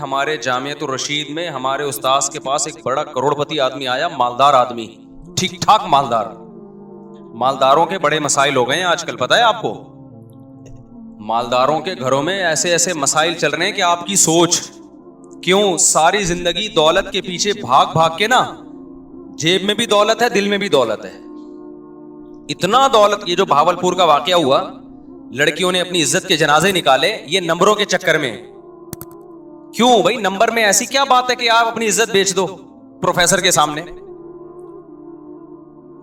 ہمارے جامعۃ الرشید میں ہمارے استاذ کے پاس ایک بڑا کروڑپتی آدمی آیا, مالدار آدمی, ٹھیک ٹھاک مالدار. مالداروں کے بڑے مسائل ہو گئے ہیں آج کل, پتہ ہے آپ کو. مالداروں کے گھروں میں ایسے ایسے مسائل چل رہے ہیں کہ آپ کی سوچ. کیوں؟ ساری زندگی دولت کے پیچھے بھاگ بھاگ کے نا, جیب میں بھی دولت ہے, دل میں بھی دولت ہے. اتنا دولت, یہ جو بھاولپور کا واقعہ ہوا, لڑکیوں نے اپنی عزت کے جنازے نکالے یہ نمبروں کے چکر میں. کیوں بھائی؟ نمبر میں ایسی کیا بات ہے کہ آپ اپنی عزت بیچ دو پروفیسر کے سامنے؟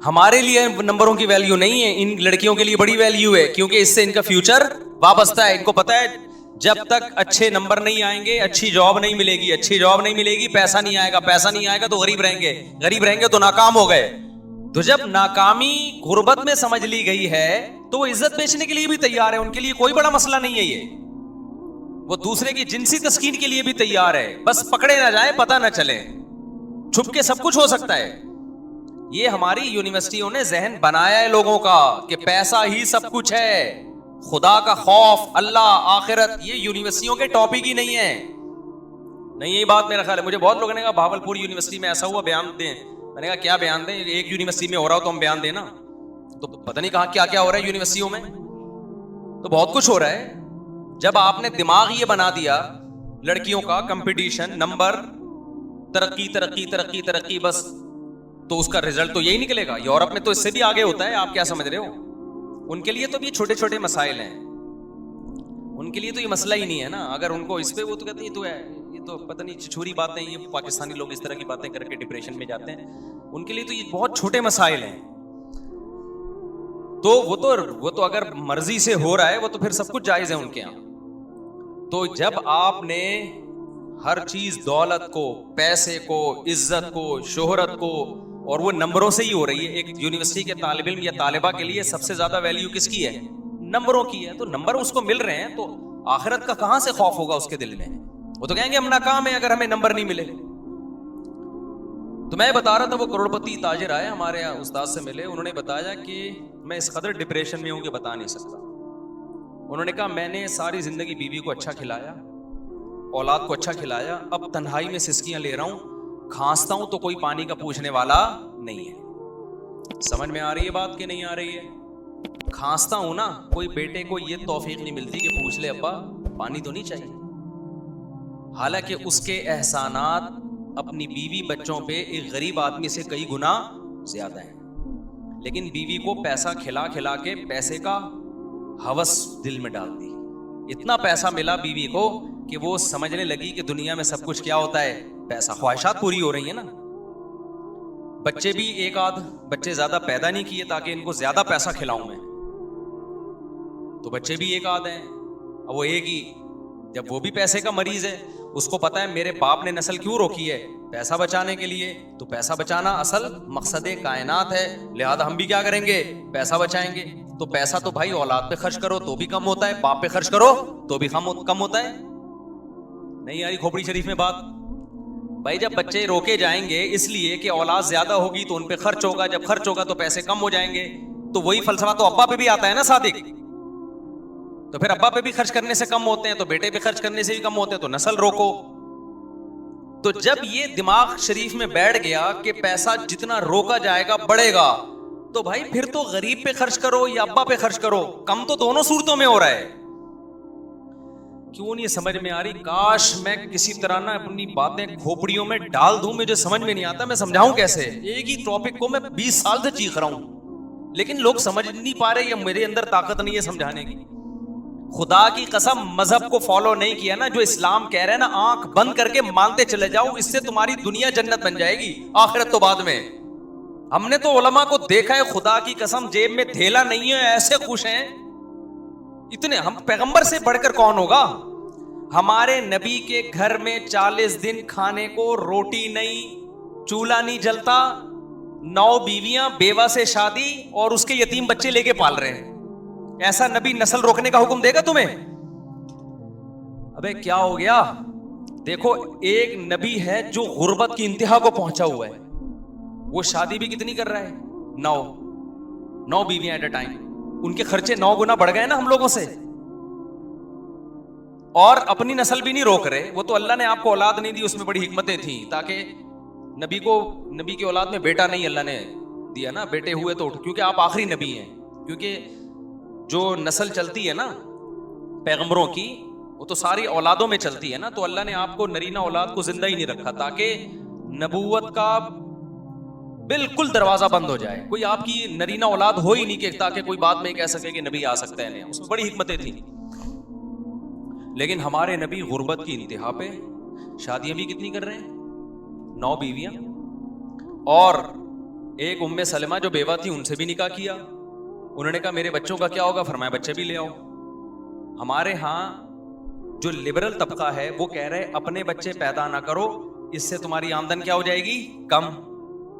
ہمارے لیے نمبروں کی ویلیو نہیں ہے, ان لڑکیوں کے لیے بڑی ویلیو ہے, کیونکہ اس سے ان کا فیوچر وابستہ ہے. ان کو پتا ہے جب تک اچھے نمبر نہیں آئیں گے اچھی جاب نہیں ملے گی, اچھی جاب نہیں ملے گی پیسہ نہیں آئے گا, پیسہ نہیں آئے گا تو غریب رہیں گے, غریب رہیں گے تو ناکام ہو گئے. تو جب ناکامی غربت میں سمجھ لی گئی ہے تو وہ عزت بیچنے کے لیے بھی تیار ہے, ان کے لیے کوئی بڑا مسئلہ نہیں ہے. یہ وہ دوسرے کی جنسی تسکین کے لیے بھی تیار ہے, بس پکڑے نہ جائیں, پتہ نہ چلے, چھپ کے سب کچھ ہو سکتا ہے. یہ ہماری یونیورسٹیوں نے ذہن بنایا ہے لوگوں کا کہ پیسہ ہی سب کچھ ہے, خدا کا خوف, اللہ, آخرت, یہ یونیورسٹیوں کے ٹاپک ہی نہیں ہے. نہیں, یہی بات میرا خیال ہے. مجھے بہت لوگوں نے کہا بھاولپور یونیورسٹی میں ایسا ہوا, بیان دیں. میں نے کہا کیا بیان دیں؟ ایک یونیورسٹی میں ہو رہا ہو تو ہم بیان دیں نا. تو پتہ نہیں کہا کیا کیا ہو رہا ہے یونیورسٹیوں میں, تو بہت کچھ ہو رہا ہے. جب آپ نے دماغ یہ بنا دیا لڑکیوں کا کمپٹیشن, نمبر, ترقی ترقی ترقی ترقی بس, تو اس کا رزلٹ تو یہی نکلے گا. یورپ میں تو اس سے بھی آگے ہوتا ہے, آپ کیا سمجھ رہے ہو؟ ان کے لیے تو بھی چھوٹے چھوٹے مسائل ہیں, ان کے لیے تو یہ مسئلہ ہی نہیں ہے نا. اگر ان کو اس پہ, وہ تو کہتے ہیں تو ہے, یہ تو پتہ نہیں چھچوری باتیں, یہ پاکستانی لوگ اس طرح کی باتیں کر کے ڈپریشن میں جاتے ہیں. ان کے لیے تو یہ بہت چھوٹے مسائل ہیں. تو وہ تو اگر مرضی سے ہو رہا ہے وہ تو پھر سب کچھ جائز ہے ان کے یہاں. تو جب آپ نے ہر چیز, دولت کو, پیسے کو, عزت کو, شہرت کو, اور وہ نمبروں سے ہی ہو رہی ہے. ایک یونیورسٹی کے طالب علم یا طالبہ کے لیے سب سے زیادہ ویلیو کس کی ہے؟ نمبروں کی ہے. تو نمبر اس کو مل رہے ہیں تو آخرت کا کہاں سے خوف ہوگا اس کے دل میں؟ وہ تو کہیں گے ہم ناکام ہیں اگر ہمیں نمبر نہیں ملے. تو میں بتا رہا تھا, وہ کروڑپتی تاجر آئے ہمارے یہاں, استاد سے ملے, انہوں نے بتایا کہ میں اس قدر ڈپریشن میں ہوں کہ بتا نہیں سکتا. انہوں نے کہا میں نے ساری زندگی بیوی کو اچھا کھلایا, اولاد کو اچھا کھلایا, اب تنہائی میں سسکیاں لے رہا ہوں, کھانستا ہوں تو کوئی پانی کا پوچھنے والا نہیں ہے. سمجھ میں آ رہی ہے بات کہ نہیں آ رہی ہے؟ کھانستا ہوں نا, کوئی بیٹے کو یہ توفیق نہیں ملتی کہ پوچھ لے ابا پانی تو نہیں چاہیے. حالانکہ اس کے احسانات اپنی بیوی بچوں پہ ایک غریب آدمی سے کئی گنا زیادہ ہیں. لیکن بیوی کو پیسہ کھلا کھلا کے پیسے کا ہوس دل میں ڈال دی. اتنا پیسہ ملا بیوی کو کہ وہ سمجھنے لگی کہ دنیا میں سب کچھ کیا ہوتا ہے؟ پیسہ. خواہشات پوری ہو رہی ہیں نا. بچے بھی ایک آدھ بچے زیادہ پیدا نہیں کیے تاکہ ان کو زیادہ پیسہ کھلاؤں میں, تو بچے بھی ایک آدھ ہیں. اب وہ ایک ہی, جب وہ بھی پیسے کا مریض ہے, اس کو پتا ہے میرے باپ نے نسل کیوں روکی ہے؟ پیسہ بچانے کے لیے. تو پیسہ بچانا اصل مقصد کائنات ہے, لہذا ہم بھی کیا کریں گے؟ پیسہ بچائیں گے. تو پیسہ تو بھائی اولاد پہ خرچ کرو تو بھی کم ہوتا ہے, باپ پہ خرچ کرو تو بھی کم ہوتا ہے. نہیں آ رہی کھوپڑی شریف میں بات؟ بھائی جب بچے روکے جائیں گے اس لیے کہ اولاد زیادہ ہوگی تو ان پہ خرچ ہوگا, جب خرچ ہوگا تو پیسے کم ہو جائیں گے. تو وہی فلسفہ تو ابا پہ بھی آتا ہے نا صادق. تو پھر ابا پہ بھی خرچ کرنے سے کم ہوتے ہیں تو بیٹے پہ خرچ کرنے سے بھی کم ہوتے ہیں, تو نسل روکو. تو جب یہ دماغ شریف میں بیٹھ گیا کہ پیسہ جتنا روکا جائے گا بڑھے گا, تو بھائی پھر تو غریب پہ خرچ کرو یا ابا پہ خرچ کرو, کم تو دونوں صورتوں میں ہو رہا ہے. کیوں نہیں سمجھ میں آ رہی؟ کاش میں کسی طرح نہ اپنی باتیں کھوپڑیوں میں ڈال دوں, مجھے سمجھ میں نہیں آتا میں سمجھاؤں کیسے. ایک ہی ٹاپک کو میں 20 سال سے چیخ رہا ہوں لیکن لوگ سمجھ نہیں پا رہے, یا میرے اندر طاقت نہیں ہے سمجھانے کی. خدا کی قسم مذہب کو فالو نہیں کیا نا, جو اسلام کہہ رہے ہیں نا آنکھ بند کر کے مانتے چلے جاؤ, اس سے تمہاری دنیا جنت بن جائے گی, آخرت تو بعد میں. ہم نے تو علماء کو دیکھا ہے, خدا کی قسم جیب میں تھیلا نہیں ہے, ایسے خوش ہیں اتنے. ہم پیغمبر سے بڑھ کر کون ہوگا؟ ہمارے نبی کے گھر میں 40 دن کھانے کو روٹی نہیں, چولہا نہیں جلتا, 9 بیویاں, بیوہ سے شادی, اور اس کے یتیم بچے لے کے پال رہے ہیں. ایسا نبی نسل روکنے کا حکم دے گا تمہیں؟ ابے کیا ہو گیا؟ دیکھو ایک نبی ہے جو غربت کی انتہا کو پہنچا ہوا ہے, وہ شادی بھی کتنی کر رہا ہے؟ 9 بیویاں ایٹ اے ٹائم. ان کے خرچے 9 گنا بڑھ گئے نا ہم لوگوں سے. اور اپنی نسل بھی نہیں روک رہے. وہ تو اللہ نے آپ کو اولاد نہیں دی, اس میں بڑی حکمتیں تھیں, تاکہ نبی کی اولاد میں بیٹا نہیں اللہ نے دیا نا, بیٹے ہوئے تو کیونکہ آپ آخری نبی ہیں. کیونکہ جو نسل چلتی ہے نا پیغمبروں کی, وہ تو ساری اولادوں میں چلتی ہے نا, تو اللہ نے آپ کو نرینہ اولاد کو زندہ ہی نہیں رکھا تاکہ نبوت کا بالکل دروازہ بند ہو جائے. کوئی آپ کی نرینہ اولاد ہو ہی نہیں کہ تاکہ کوئی بعد میں کہہ سکے کہ نبی آ سکتا ہے. نہیں, اس میں بڑی حکمتیں تھیں. لیکن ہمارے نبی غربت کی انتہا پہ, شادیاں بھی کتنی کر رہے ہیں, 9 بیویاں, اور ایک ام سلمہ جو بیوہ تھی ان سے بھی نکاح کیا. انہوں نے کہا میرے بچوں کا کیا ہوگا, فرمایا بچے بھی لے آؤ. ہمارے ہاں جو لبرل طبقہ ہے وہ کہہ رہے اپنے بچے پیدا نہ کرو, اس سے تمہاری آمدن کیا ہو جائے گی, کم.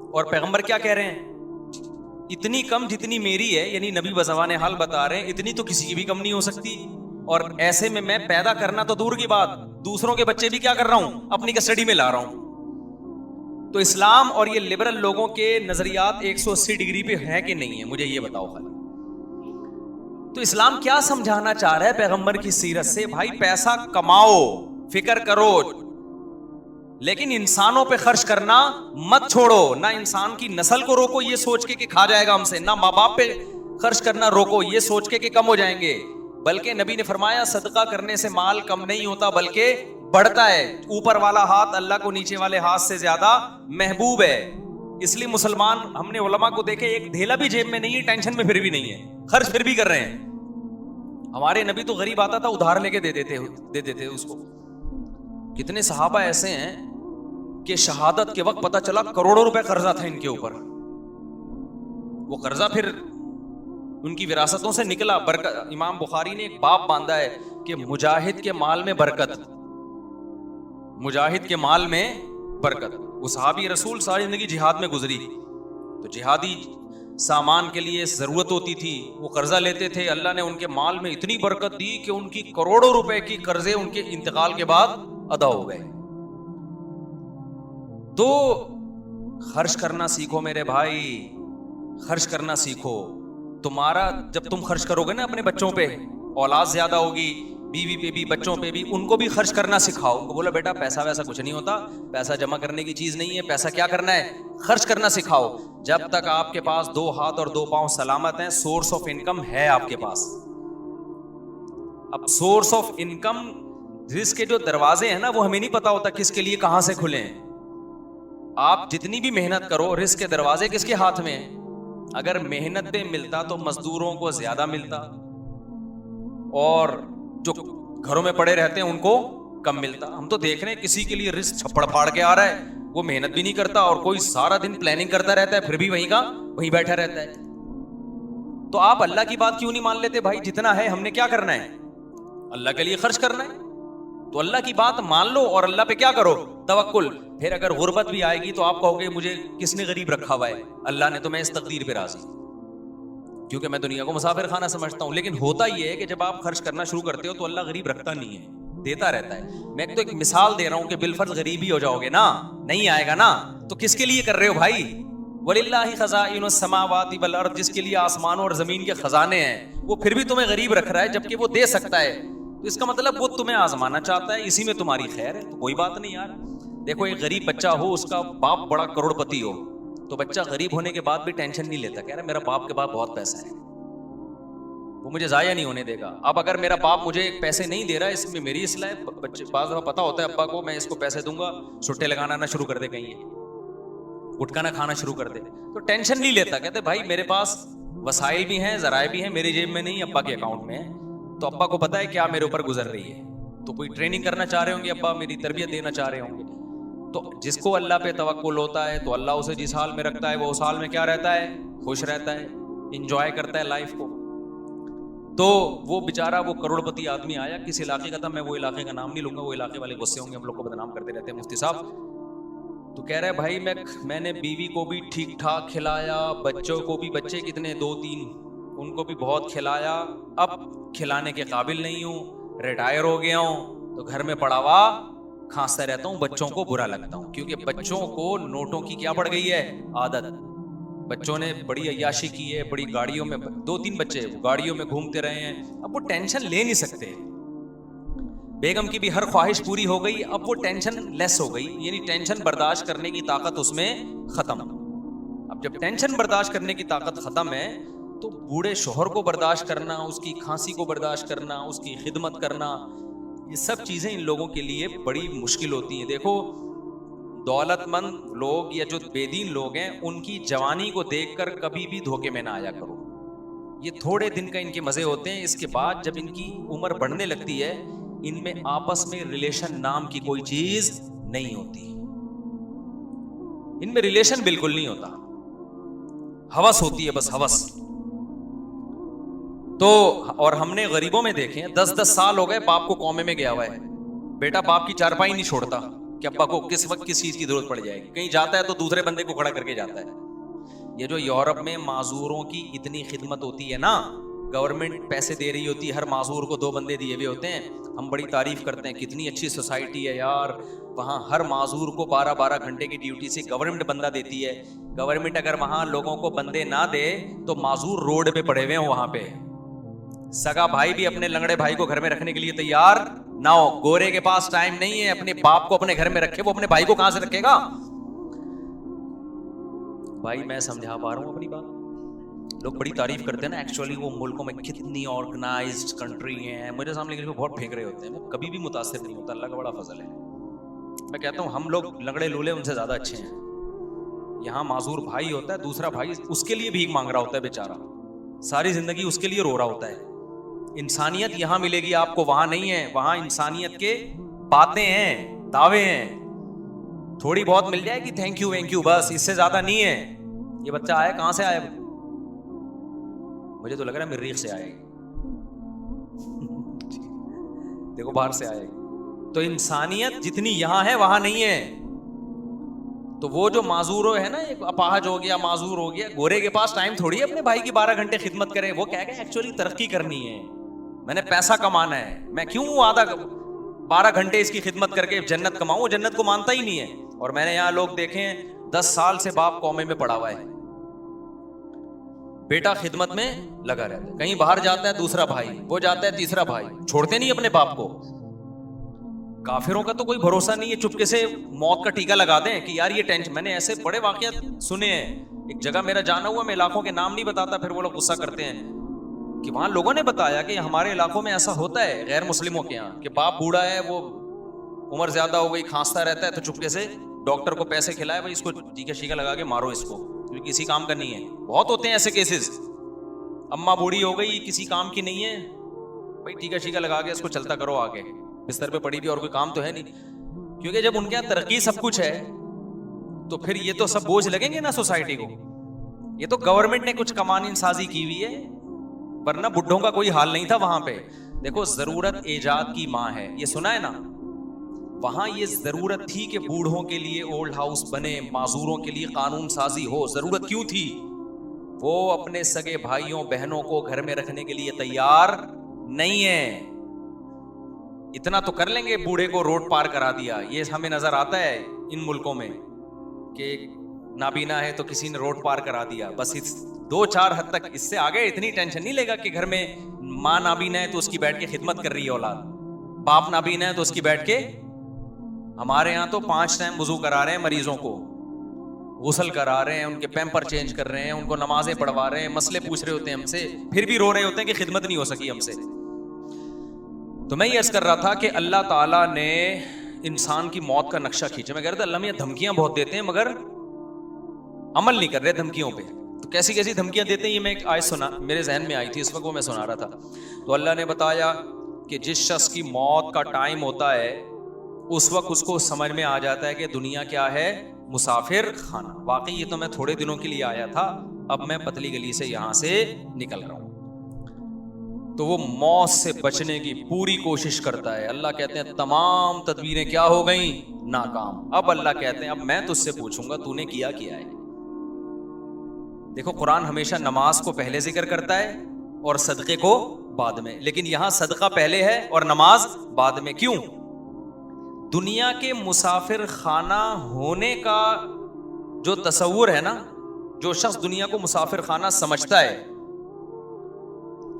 اور پیغمبر کیا کہہ رہے ہیں, اتنی کم جتنی میری ہے, یعنی نبی بزبان حال بتا رہے ہیں اتنی تو کسی کی بھی کم نہیں ہو سکتی. اور ایسے میں پیدا کرنا تو دور کی بات, دوسروں کے بچے بھی کیا کر رہا ہوں, اپنی کسٹڈی میں لا رہا ہوں. تو اسلام اور یہ لبرل لوگوں کے نظریات 180 ڈگری پہ ہیں کہ نہیں ہے, مجھے یہ بتاؤ خالی. تو اسلام کیا سمجھانا چاہ رہا ہے پیغمبر کی سیرت سے؟ بھائی پیسہ کماؤ, فکر کرو, لیکن انسانوں پہ خرچ کرنا مت چھوڑو. نہ انسان کی نسل کو روکو یہ سوچ کے کہ کھا جائے گا ہم سے, نہ ماں باپ پہ خرچ کرنا روکو یہ سوچ کے کہ کم ہو جائیں گے. بلکہ نبی نے فرمایا صدقہ کرنے سے مال کم نہیں ہوتا بلکہ بڑھتا ہے. اوپر والا ہاتھ اللہ کو نیچے والے ہاتھ سے زیادہ محبوب ہے. اس لیے مسلمان, ہم نے علماء کو دیکھے ایک دھیلا بھی جیب میں نہیں ہے, ٹینشن میں پھر بھی نہیں ہے, خرچ پھر بھی کر رہے ہیں. ہمارے نبی تو غریب آتا تھا ادھار لے کے دے دیتے تھے اس کو. کتنے صحابہ ایسے ہیں کہ شہادت کے وقت پتا چلا کروڑوں روپے قرضہ تھا ان کے اوپر, وہ قرضہ پھر ان کی وراثتوں سے نکلا. برکت, امام بخاری نے ایک باب باندھا ہے کہ مجاہد کے مال میں برکت, مجاہد کے مال میں برکت. وہ صحابی رسول ساری زندگی جہاد میں گزری, تو جہادی سامان کے لیے ضرورت ہوتی تھی, وہ قرضہ لیتے تھے. اللہ نے ان کے مال میں اتنی برکت دی کہ ان کی کروڑوں روپے کی قرضے ان کے انتقال کے بعد ادا ہو گئے. تو خرچ کرنا سیکھو میرے بھائی, خرچ کرنا سیکھو. تمہارا جب تم خرچ کرو گے نا اپنے بچوں پہ, اولاد زیادہ ہوگی, بیوی پہ بھی بچوں پہ بھی, ان کو بھی خرچ کرنا سکھاؤ. ان کو بولا بیٹا پیسہ ویسا کچھ نہیں ہوتا, پیسہ جمع کرنے کی چیز نہیں ہے, پیسہ کیا کرنا ہے, خرچ کرنا سکھاؤ. جب تک آپ کے پاس 2 ہاتھ اور 2 پاؤں سلامت ہیں, سورس آف انکم ہے آپ کے پاس. اب سورس آف انکم, رزق کے جو دروازے ہیں نا وہ ہمیں نہیں پتا ہوتا کس کے لیے کہاں سے کھلے ہیں. آپ جتنی بھی محنت کرو, رزق کے دروازے کس کے ہاتھ میں ہیں. اگر محنت پہ ملتا تو مزدوروں کو زیادہ ملتا, اور جو گھروں میں پڑے رہتے ہیں ان کو کم ملتا. ہم تو دیکھ رہے ہیں کسی کے لیے رزق چھپڑ پھاڑ کے آ رہا ہے, وہ محنت بھی نہیں کرتا, اور کوئی سارا دن پلاننگ کرتا رہتا ہے, پھر بھی وہیں بیٹھا رہتا ہے. تو آپ اللہ کی بات کیوں نہیں مان لیتے بھائی؟ جتنا ہے ہم نے کیا کرنا ہے, اللہ کے لیے خرچ کرنا ہے. تو اللہ کی بات مان لو اور اللہ پہ کیا کرو, توکل. پھر اگر غربت بھی آئے گی تو آپ کہو گے مجھے کس نے غریب رکھا ہوا ہے, اللہ نے, تو میں اس تقدیر پہ راضی, کیونکہ میں دنیا کو مسافر خانہ سمجھتا ہوں. لیکن ہوتا یہ ہے کہ جب آپ خرچ کرنا شروع کرتے ہو تو اللہ غریب رکھتا نہیں ہے, دیتا رہتا ہے. میں تو ایک مثال دے رہا ہوں کہ بالفرض غریب ہی ہو جاؤ گے نا, نہیں آئے گا نا, تو کس کے لیے کر رہے ہو بھائی؟ وَلِلَّهِ خَزَائِنُ السَّمَاوَاتِ وَالْأَرْضِ, جس کے لیے آسمانوں اور زمین کے خزانے ہیں, وہ پھر بھی تمہیں غریب رکھ رہا ہے جبکہ وہ دے سکتا ہے. تو اس کا مطلب وہ تمہیں آزمانا چاہتا ہے, اسی میں تمہاری خیر ہے. تو کوئی بات نہیں یار. دیکھو ایک غریب بچہ ہو, اس کا باپ بڑا کروڑ پتی ہو, تو بچہ غریب ہونے کے بعد بھی ٹینشن نہیں لیتا, کہہ رہا میرا باپ کے بعد بہت پیسہ ہے, وہ مجھے ضائع نہیں ہونے دے گا. اب اگر میرا باپ مجھے پیسے نہیں دے رہا, اس میں میری اصلاح ہے. بچے بعض دفعہ پتا ہوتا ہے ابا کو, میں اس کو پیسے دوں گا, چھٹے لگانا نہ شروع کر دے, کہیں گٹکا نہ کھانا شروع کر دے, تو ٹینشن نہیں لیتا. کہتے بھائی میرے پاس وسائل بھی ہیں, ذرائع بھی ہیں, میری جیب میں نہیں, ابا کے اکاؤنٹ میں ہے. تو ابا کو پتا ہے کیا میرے اوپر گزر رہی ہے, تو کوئی ٹریننگ کرنا چاہ رہے ہوں گے ابا, میری تربیت دینا چاہ رہے ہوں گے. تو جس کو اللہ پہ توکل ہوتا ہے تو اللہ اسے جس حال میں رکھتا ہے وہ اس حال میں کیا رہتا ہے, خوش رہتا ہے, انجوائے کرتا ہے لائف کو. تو وہ بیچارہ, وہ کروڑ پتی آدمی آیا, کس علاقے کا تھا, میں وہ علاقے کا نام نہیں لوں گا, وہ علاقے والے غصے ہوں گے, ہم لوگ کو بدنام کرتے رہتے ہیں مفتی صاحب. تو کہہ رہے بھائی میں نے بیوی کو بھی ٹھیک ٹھاک کھلایا, بچوں کو بھی, بچے کتنے 2-3, ان کو بھی بہت کھلایا, اب کھلانے کے قابل نہیں ہوں, ریٹائر ہو گیا ہوں, تو گھر میں پڑا ہوا کھانستا رہتا ہوں, بچوں کو برا لگتا ہوں, کیونکہ بچوں کو نوٹوں کی کیا پڑ گئی ہے, عادت. بچوں نے بڑی عیاشی کی ہے, بڑی گاڑیوں میں, 2-3 بچے گاڑیوں میں گھومتے رہے ہیں, اب وہ ٹینشن لے نہیں سکتے. بیگم کی بھی ہر خواہش پوری ہو گئی, اب وہ ٹینشن لیس ہو گئی, یعنی ٹینشن برداشت کرنے کی طاقت اس میں ختم. اب جب ٹینشن برداشت کرنے کی طاقت ختم ہے تو بوڑھے شوہر کو برداشت کرنا, اس کی کھانسی کو برداشت کرنا, اس کی خدمت کرنا, یہ سب چیزیں ان لوگوں کے لیے بڑی مشکل ہوتی ہیں. دیکھو دولت مند لوگ یا جو بے دین لوگ ہیں ان کی جوانی کو دیکھ کر کبھی بھی دھوکے میں نہ آیا کرو. یہ تھوڑے دن کا ان کے مزے ہوتے ہیں, اس کے بعد جب ان کی عمر بڑھنے لگتی ہے ان میں آپس میں ریلیشن نام کی کوئی چیز نہیں ہوتی, ان میں ریلیشن بالکل نہیں ہوتا, ہوس ہوتی ہے بس ہوس. تو اور ہم نے غریبوں میں دیکھے ہیں 10-10 سال ہو گئے باپ کو کومے میں گیا ہوا ہے, بیٹا باپ کی چارپائی نہیں چھوڑتا کہ ابا کو کس وقت کس چیز کی ضرورت پڑ جائے گی, کہیں جاتا ہے تو دوسرے بندے کو کھڑا کر کے جاتا ہے. یہ جو یورپ میں معذوروں کی اتنی خدمت ہوتی ہے نا, گورنمنٹ پیسے دے رہی ہوتی ہے, ہر معذور کو 2 بندے دیے ہوئے ہوتے ہیں, ہم بڑی تعریف کرتے ہیں کتنی اچھی سوسائٹی ہے یار, وہاں ہر معذور کو 12-12 گھنٹے کی ڈیوٹی سے گورنمنٹ بندہ دیتی ہے. گورنمنٹ اگر وہاں لوگوں کو بندے نہ دے تو معذور روڈ پہ پڑے ہوئے ہیں وہاں پہ. سگا بھائی بھی اپنے لنگڑے بھائی کو گھر میں رکھنے کے لیے تیار نہ ہو, گورے کے پاس ٹائم نہیں ہے اپنے باپ کو اپنے گھر میں رکھے, وہ اپنے بھائی کو کہاں سے رکھے گا. بھائی میں سمجھا پا رہا ہوں اپنی بات. لوگ بڑی تعریف کرتے ہیں نا, ایکچولی وہ ملکوں میں کتنی آرگنائزڈ کنٹری ہیں, مجھے سامنے کے لیے بہت پھینک رہے ہوتے ہیں, میں کبھی بھی متاثر نہیں ہوتا, اللہ کا بڑا فضل ہے. میں کہتا ہوں ہم لوگ لنگڑے لولے ان سے زیادہ اچھے ہیں. یہاں معذور بھائی ہوتا ہے, دوسرا بھائی اس کے لیے بھیک مانگ رہا ہوتا ہے بیچارہ, ساری زندگی اس کے لیے رو رہا ہوتا ہے. انسانیت یہاں ملے گی آپ کو, وہاں نہیں ہے. وہاں انسانیت کے باتیں ہیں, دعوے ہیں, تھوڑی بہت مل جائے گی تھینک یو وینک یو, بس اس سے زیادہ نہیں ہے. یہ بچہ آیا کہاں سے آیا, مجھے تو لگ رہا ہے مریخ سے آئے گی, دیکھو باہر سے آئے گی. تو انسانیت جتنی یہاں ہے وہاں نہیں ہے. تو وہ جو معذور ہے نا, ایک اپاہج ہو گیا, معذور ہو گیا, گورے کے پاس ٹائم تھوڑی ہے اپنے بھائی کی 12 گھنٹے خدمت کرے. وہ کہہ گئے ایکچولی ترقی کرنی ہے, میں نے پیسہ کمانا ہے, میں کیوں آدھا 12 گھنٹے اس کی خدمت کر کے جنت کماؤں. وہ جنت کو مانتا ہی نہیں ہے. اور میں نے یہاں لوگ دیکھے ہیں 10 سال سے باپ کومے میں پڑا ہوا ہے, بیٹا خدمت میں لگا رہتا ہے, کہیں باہر جاتا ہے دوسرا بھائی, وہ جاتا ہے تیسرا بھائی, چھوڑتے نہیں اپنے باپ کو. کافروں کا تو کوئی بھروسہ نہیں ہے, چپکے سے موت کا ٹیکا لگا دیں کہ یار یہ ٹینشن. میں نے ایسے بڑے واقعات سنے ہیں. ایک جگہ میرا جانا ہوا, میں علاقوں کے نام نہیں بتاتا, پھر وہ لوگ غصہ کرتے ہیں, کہ وہاں لوگوں نے بتایا کہ ہمارے علاقوں میں ایسا ہوتا ہے غیر مسلموں کے یہاں, کہ باپ بوڑھا ہے, وہ عمر زیادہ ہو گئی, کھانستا رہتا ہے, تو چپکے سے ڈاکٹر کو پیسے کھلائے, بھائی اس کو ٹیکا شیکا لگا کے مارو اس کو, کیونکہ کسی کام کا نہیں ہے. بہت ہوتے ہیں ایسے کیسز. اماں بوڑھی ہو گئی, کسی کام کی نہیں ہے, بھائی ٹیکا شیکا لگا کے اس کو چلتا کرو آگے, بستر پہ پڑی بھی اور کوئی کام تو ہے نہیں. کیونکہ جب ان کے یہاں ترقی سب کچھ ہے تو پھر یہ تو سب بوجھ لگیں گے نا سوسائٹی کو. یہ تو گورنمنٹ نے کچھ قوانین سازی کی ہوئی ہے, ورنہ بڈھوں کا کوئی حال نہیں تھا وہاں پہ. دیکھو ضرورت ایجاد کی ماں ہے, یہ سنا ہے نا. وہاں یہ ضرورت تھی کہ بوڑھوں کے لیے اولڈ ہاؤس بنے, معذوروں کے لیے قانون سازی ہو. ضرورت کیوں تھی؟ وہ اپنے سگے بھائیوں بہنوں کو گھر میں رکھنے کے لیے تیار نہیں ہے. اتنا تو کر لیں گے, بوڑھے کو روڈ پار کرا دیا. یہ ہمیں نظر آتا ہے ان ملکوں میں کہ نابینا ہے تو کسی نے روڈ پار کرا دیا, بس 2-4 حد تک. اس سے آگے اتنی ٹینشن نہیں لے گا کہ گھر میں ماں نابینا ہے تو اس کی بیٹھ کے خدمت کر رہی ہے اولاد, باپ نابینا ہے تو اس کی بیٹھ کے. ہمارے یہاں تو 5 ٹائم وضو کرا رہے ہیں مریضوں کو, غسل کرا رہے ہیں, ان کے پیمپر چینج کر رہے ہیں, ان کو نمازیں پڑھوا رہے ہیں, مسئلے پوچھ رہے ہوتے ہیں ہم سے, پھر بھی رو رہے ہوتے ہیں کہ خدمت نہیں ہو سکی ہم سے. تو میں یہ عرض کر رہا تھا کہ اللہ تعالیٰ نے انسان کی موت کا نقشہ کھینچا. میں کہہ رہا تھا اللہ میاں دھمکیاں بہت دیتے ہیں مگر عمل نہیں کر رہے دھمکیوں پہ. تو کیسی کیسی دھمکیاں دیتے ہیں, یہ میں ایک آیت سنا, میرے ذہن میں آئی تھی اس وقت, وہ میں سنا رہا تھا. تو اللہ نے بتایا کہ جس شخص کی موت کا ٹائم ہوتا ہے اس وقت اس کو سمجھ میں آ جاتا ہے کہ دنیا کیا ہے, مسافر خانہ. واقعی یہ تو میں تھوڑے دنوں کے لیے آیا تھا, اب میں پتلی گلی سے یہاں سے نکل رہا ہوں. تو وہ موت سے بچنے کی پوری کوشش کرتا ہے. اللہ کہتے ہیں تمام تدبیریں کیا ہو گئیں, ناکام. اب اللہ کہتے ہیں اب میں تجھ سے پوچھوں گا تو نے کیا ہے. دیکھو قرآن ہمیشہ نماز کو پہلے ذکر کرتا ہے اور صدقے کو بعد میں, لیکن یہاں صدقہ پہلے ہے اور نماز بعد میں. کیوں؟ دنیا کے مسافر خانہ ہونے کا جو تصور ہے نا, جو شخص دنیا کو مسافر خانہ سمجھتا ہے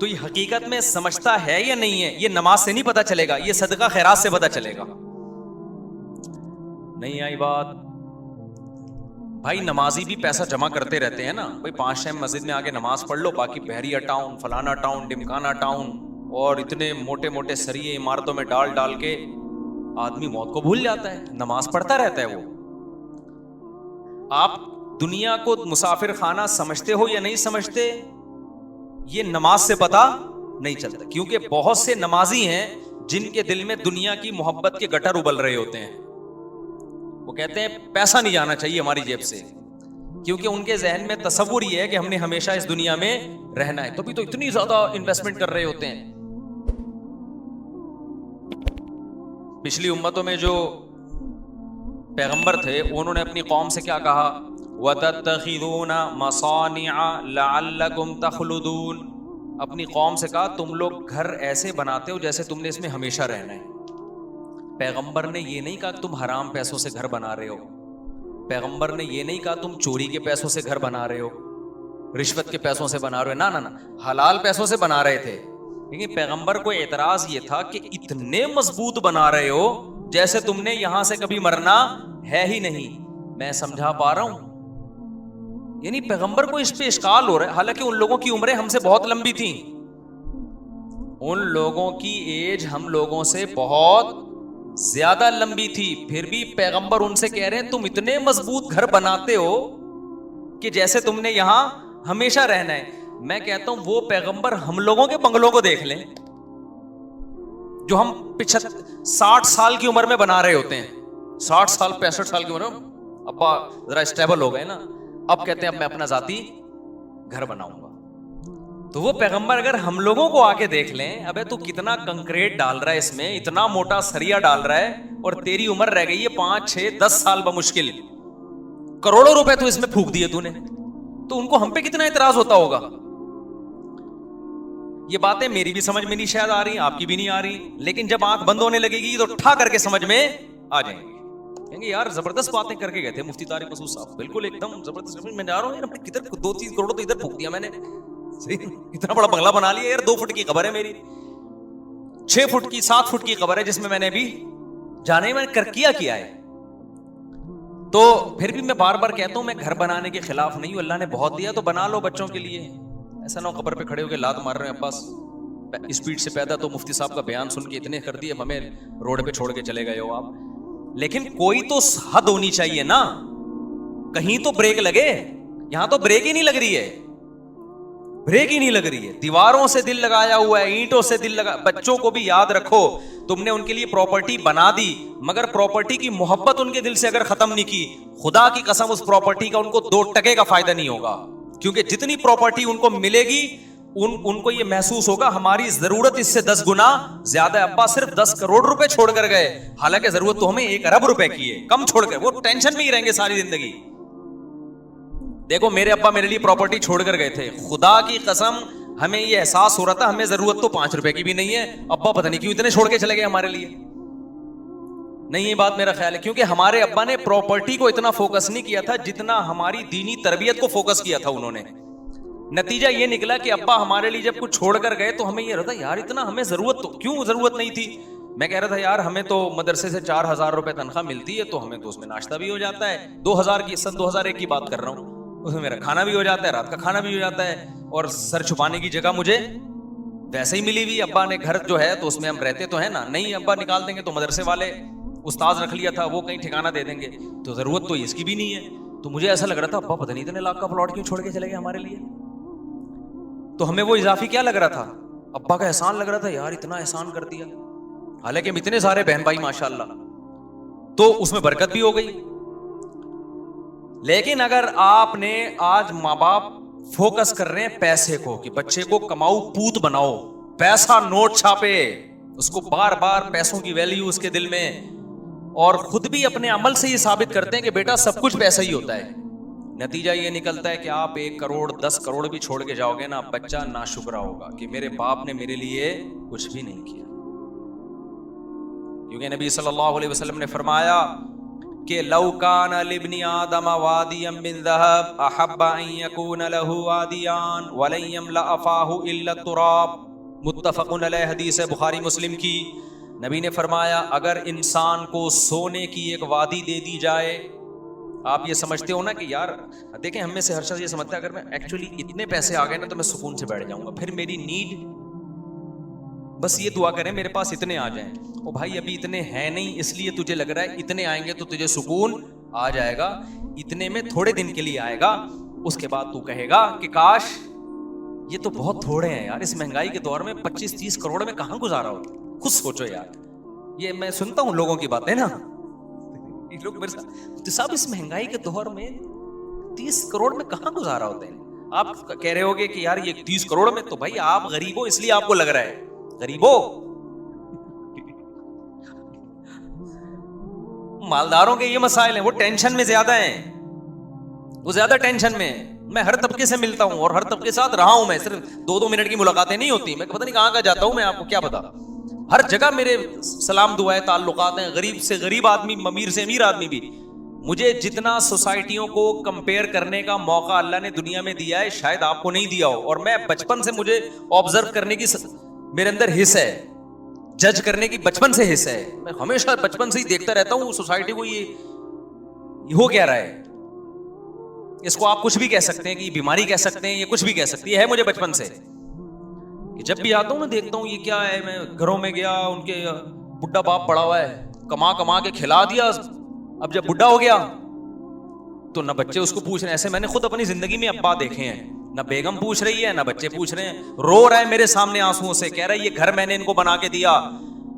تو یہ حقیقت میں سمجھتا ہے یا نہیں ہے؟ یہ نماز سے نہیں پتا چلے گا، یہ صدقہ خیرات سے پتا چلے گا. نہیں آئی بات؟ بھائی نمازی بھی پیسہ جمع کرتے رہتے ہیں نا. بھائی 5 ٹائم مسجد میں آ کے نماز پڑھ لو، باقی بحریہ ٹاؤن، فلانا ٹاؤن، ڈمکانا ٹاؤن اور اتنے موٹے موٹے سریے عمارتوں میں ڈال کے آدمی موت کو بھول جاتا ہے، نماز پڑھتا رہتا ہے وہ. آپ دنیا کو مسافر خانہ سمجھتے ہو یا نہیں سمجھتے، یہ نماز سے پتا نہیں چلتا. کیونکہ بہت سے نمازی ہیں جن کے دل میں دنیا کی محبت کے گٹر ابل رہے ہوتے ہیں. وہ کہتے ہیں پیسہ نہیں جانا چاہیے ہماری جیب سے، کیونکہ ان کے ذہن میں تصور یہ ہے کہ ہم نے ہمیشہ اس دنیا میں رہنا ہے. تو بھی تو اتنی زیادہ انویسٹمنٹ کر رہے ہوتے ہیں. پچھلی امتوں میں جو پیغمبر تھے انہوں نے اپنی قوم سے کیا کہا؟ وَتَتَّخِذُونَ مَصَانِعَ لَعَلَّكُمْ تَخْلُدُونَ. اپنی قوم سے کہا تم لوگ گھر ایسے بناتے ہو جیسے تم نے اس میں ہمیشہ رہنا ہے. پیغمبر نے یہ نہیں کہا کہ تم حرام پیسوں سے گھر بنا رہے ہو. پیغمبر نے یہ نہیں کہا تم چوری کے پیسوں سے گھر بنا رہے ہو، رشوت کے پیسوں سے بنا رہے ہو. نا حلال پیسوں سے بنا رہے تھے. لیکن پیغمبر کو اعتراض یہ تھا کہ اتنے مضبوط بنا رہے ہو جیسے تم نے یہاں سے کبھی مرنا ہے ہی نہیں. میں سمجھا پا رہا ہوں؟ یعنی پیغمبر کو اس پہ اشکال ہو رہا ہے. حالانکہ ان لوگوں کی عمریں ہم سے بہت لمبی تھیں، ان لوگوں کی ایج ہم لوگوں سے بہت زیادہ لمبی تھی، پھر بھی پیغمبر ان سے کہہ رہے ہیں تم اتنے مضبوط گھر بناتے ہو کہ جیسے تم نے یہاں ہمیشہ رہنا ہے. میں کہتا ہوں وہ پیغمبر ہم لوگوں کے بنگلوں کو دیکھ لیں جو ہم 60 سال کی عمر میں بنا رہے ہوتے ہیں. 60 سال 65 سال کی عمر میں ابا ذرا اسٹیبل ہو گئے نا، اب کہتے ہیں اب میں اپنا ذاتی گھر بناؤں گا. تو وہ پیغمبر اگر ہم لوگوں کو آ کے دیکھ لیں، ابے تو کتنا کنکریٹ ڈال رہا ہے اس میں، اتنا موٹا سریا ڈال رہا ہے اور تیری عمر رہ گئی ہے 5 6 10 سال بمشکل، کروڑوں روپے تو اس میں پھونک دیے تو نے، تو ان کو ہم پہ کتنا اعتراض ہوتا ہوگا. یہ باتیں میری بھی سمجھ میں نہیں شاید آ رہی، آپ کی بھی نہیں آ رہی، لیکن جب آنکھ بند ہونے لگے گی تو ٹھا کر کے سمجھ میں آ جائیں گے. کہیں گے یار زبردست باتیں کر کے گئے تھے مفتی طارق مسعود صاحب، بالکل ایک دم زبردست. میں جا رہا ہوں یار کدھر 2-3 کروڑ تو ادھر پھونک دیا میں نے، اتنا بڑا بنگلہ بنا لیا یار. 2 فٹ کی قبر ہے میری، 6 فٹ کی 7 فٹ کی قبر ہے جس میں نے ابھی جانے میں کیا ہے. تو پھر بھی میں بار بار کہتا ہوں میں گھر بنانے کے خلاف نہیں ہوں. اللہ نے بہت دیا تو بنا لو بچوں کے لیے. ایسا نہ ہو قبر پہ کھڑے ہو کے لات مار رہے ہیں عباس اسپیڈ سے پیدا تو مفتی صاحب کا بیان سن کے اتنے کر دیے ہمیں روڈ پہ چھوڑ کے چلے گئے ہو آپ. لیکن کوئی تو حد ہونی چاہیے نا، کہیں تو بریک لگے. یہاں تو بریک ہی نہیں لگ رہی ہے، بریک ہی نہیں لگ رہی ہے. دیواروں سے دل لگایا ہوا ہے، اینٹوں سے دل لگا. بچوں کو بھی یاد رکھو تم نے ان کے لیے پراپرٹی بنا دی، مگر پراپرٹی کی محبت ان کے دل سے اگر ختم نہیں کی، خدا کی قسم اس پراپرٹی کا ان کو 2 ٹکے کا فائدہ نہیں ہوگا. کیونکہ جتنی پراپرٹی ان کو ملے گی ان کو یہ محسوس ہوگا ہماری ضرورت اس سے 10 گنا زیادہ ہے. ابا صرف 10 کروڑ روپے چھوڑ کر گئے، حالانکہ ضرورت تو ہمیں 1 ارب روپے کی ہے. کم چھوڑ کر وہ ٹینشن میں ہی رہیں گے ساری زندگی. دیکھو میرے ابا میرے لیے پراپرٹی چھوڑ کر گئے تھے، خدا کی قسم ہمیں یہ احساس ہو رہا تھا ہمیں ضرورت تو 5 روپے کی بھی نہیں ہے، ابا پتہ نہیں کیوں اتنے چھوڑ کے چلے گئے ہمارے لیے. نہیں یہ بات میرا خیال ہے، کیونکہ ہمارے ابا نے پراپرٹی کو اتنا فوکس نہیں کیا تھا جتنا ہماری دینی تربیت کو فوکس کیا تھا انہوں نے. نتیجہ یہ نکلا کہ ابا ہمارے لیے جب کچھ چھوڑ کر گئے تو ہمیں یہ رہتا یار اتنا ہمیں ضرورت تو کیوں ضرورت نہیں تھی. میں کہہ رہا تھا یار ہمیں تو مدرسے سے 4000 روپے تنخواہ ملتی ہے تو ہمیں تو اس میں ناشتہ بھی ہو جاتا ہے. 2000 کی سن 2001 کی بات کر رہا ہوں، اس میں میرا کھانا بھی ہو جاتا ہے، رات کا کھانا بھی ہو جاتا ہے، اور سر چھپانے کی جگہ مجھے ویسے ہی ملی ہوئی. ابا نے گھر جو ہے تو اس میں ہم رہتے تو ہیں نا، نہیں ابا نکال دیں گے تو مدرسے والے استاذ رکھ لیا تھا وہ کہیں ٹھکانہ دے دیں گے، تو ضرورت تو اس کی بھی نہیں ہے. تو مجھے ایسا لگ رہا تھا ابا پتہ نہیں اتنے لاکھ کا پلاٹ کیوں چھوڑ کے چلے گئے ہمارے لیے. تو ہمیں وہ اضافی کیا لگ رہا تھا؟ ابا کا احسان لگ رہا تھا، یار اتنا احسان کر دیا. حالانکہ ہم اتنے سارے بہن بھائی ماشاءاللہ، تو اس میں برکت بھی ہو گئی. لیکن اگر آپ نے آج ماں باپ فوکس کر رہے ہیں پیسے کو کہ بچے کو کماؤ پوت بناؤ، پیسہ نوٹ چھاپے، اس کو بار بار پیسوں کی ویلیو اس کے دل میں، اور خود بھی اپنے عمل سے یہ ثابت کرتے ہیں کہ بیٹا سب کچھ پیسہ ہی ہوتا ہے. نتیجہ یہ نکلتا ہے کہ آپ 1 کروڑ 10 کروڑ بھی چھوڑ کے جاؤ گے نا، بچہ ناشکرا ہوگا کہ میرے باپ نے میرے لیے کچھ بھی نہیں کیا. کیونکہ نبی صلی اللہ علیہ وسلم نے فرمایا کہ لو کان لابن آدم وادیا من ذهب احب ان یکون له وادیان ولن یملأ فاہ الا التراب، متفق علیہ، حدیث ہے بخاری مسلم کی۔ نبی نے فرمایا اگر انسان کو سونے کی ایک وادی دے دی جائے، آپ یہ سمجھتے ہو نا کہ یار دیکھیں ہم میں سے ہر شخص یہ سمجھتا ہے اگر میں ایکچولی اتنے پیسے آ گئے نا تو میں سکون سے بیٹھ جاؤں گا، پھر میری نیڈ بس یہ دعا کریں میرے پاس اتنے آ جائیں۔ او بھائی ابھی اتنے ہیں نہیں، اس لیے تجھے لگ رہا ہے اتنے آئیں گے تو تجھے سکون آ جائے گا، اتنے میں تھوڑے دن کے لیے آئے گا، اس کے بعد تو کہے گا کہ کاش یہ تو بہت تھوڑے ہیں یار، اس مہنگائی کے دور میں 25-30 کروڑ میں کہاں گزارا ہو۔ خود سوچو یار، یہ میں سنتا ہوں لوگوں کی باتیں نا، یہ لوگ میرے ساتھ صاحب اس مہنگائی کے دور میں 30 کروڑ میں کہاں گزارا ہوتے ہیں۔ آپ کہہ رہے ہوگے کہ یار یہ 30 کروڑ میں، تو بھائی آپ غریب ہو اس لیے آپ کو لگ رہا ہے غریب ہو، مالداروں کے یہ مسائل ہیں، وہ ٹینشن میں زیادہ ہیں، وہ زیادہ ٹینشن میں ہیں۔ میں ہر طبقے سے ملتا ہوں اور ہر طبقے کے ساتھ رہا ہوں، میں صرف 2-2 منٹ کی ملاقاتیں نہیں ہوتی، میں پتہ نہیں کہاں کا جاتا ہوں، میں آپ کو کیا پتا، ہر جگہ میرے سلام دعائیں تعلقات ہیں، غریب سے غریب آدمی، امیر سے امیر آدمی بھی۔ مجھے جتنا سوسائٹیوں کو کمپیئر کرنے کا موقع اللہ نے دنیا میں دیا ہے شاید آپ کو نہیں دیا ہو، اور میں بچپن سے مجھے آبزرو کرنے کی میرے اندر حص ہے، جج کرنے کی بچپن سے حص ہے، میں ہمیشہ بچپن سے ہی دیکھتا رہتا ہوں سوسائٹی کو، یہ ہو کیا رہا ہے، اس کو آپ کچھ بھی کہہ سکتے ہیں کہ یہ بیماری کہہ سکتے ہیں، یہ کچھ بھی کہہ سکتی ہے مجھے بچپن سے، کہ جب بھی آتا ہوں میں دیکھتا ہوں یہ کیا ہے، میں گھروں میں گیا ان کے بڈھا باپ پڑا ہوا ہے، کما کما کے کھلا دیا، اب جب بڈھا ہو گیا تو نہ بچے اس کو پوچھ رہے ہیں، ایسے میں نے خود اپنی زندگی میں ابا دیکھے ہیں، نہ بیگم پوچھ رہی ہے نہ بچے پوچھ رہے ہیں، رو رہا ہے میرے سامنے آنسوؤں سے، کہہ رہا ہے یہ گھر میں نے ان کو بنا کے دیا،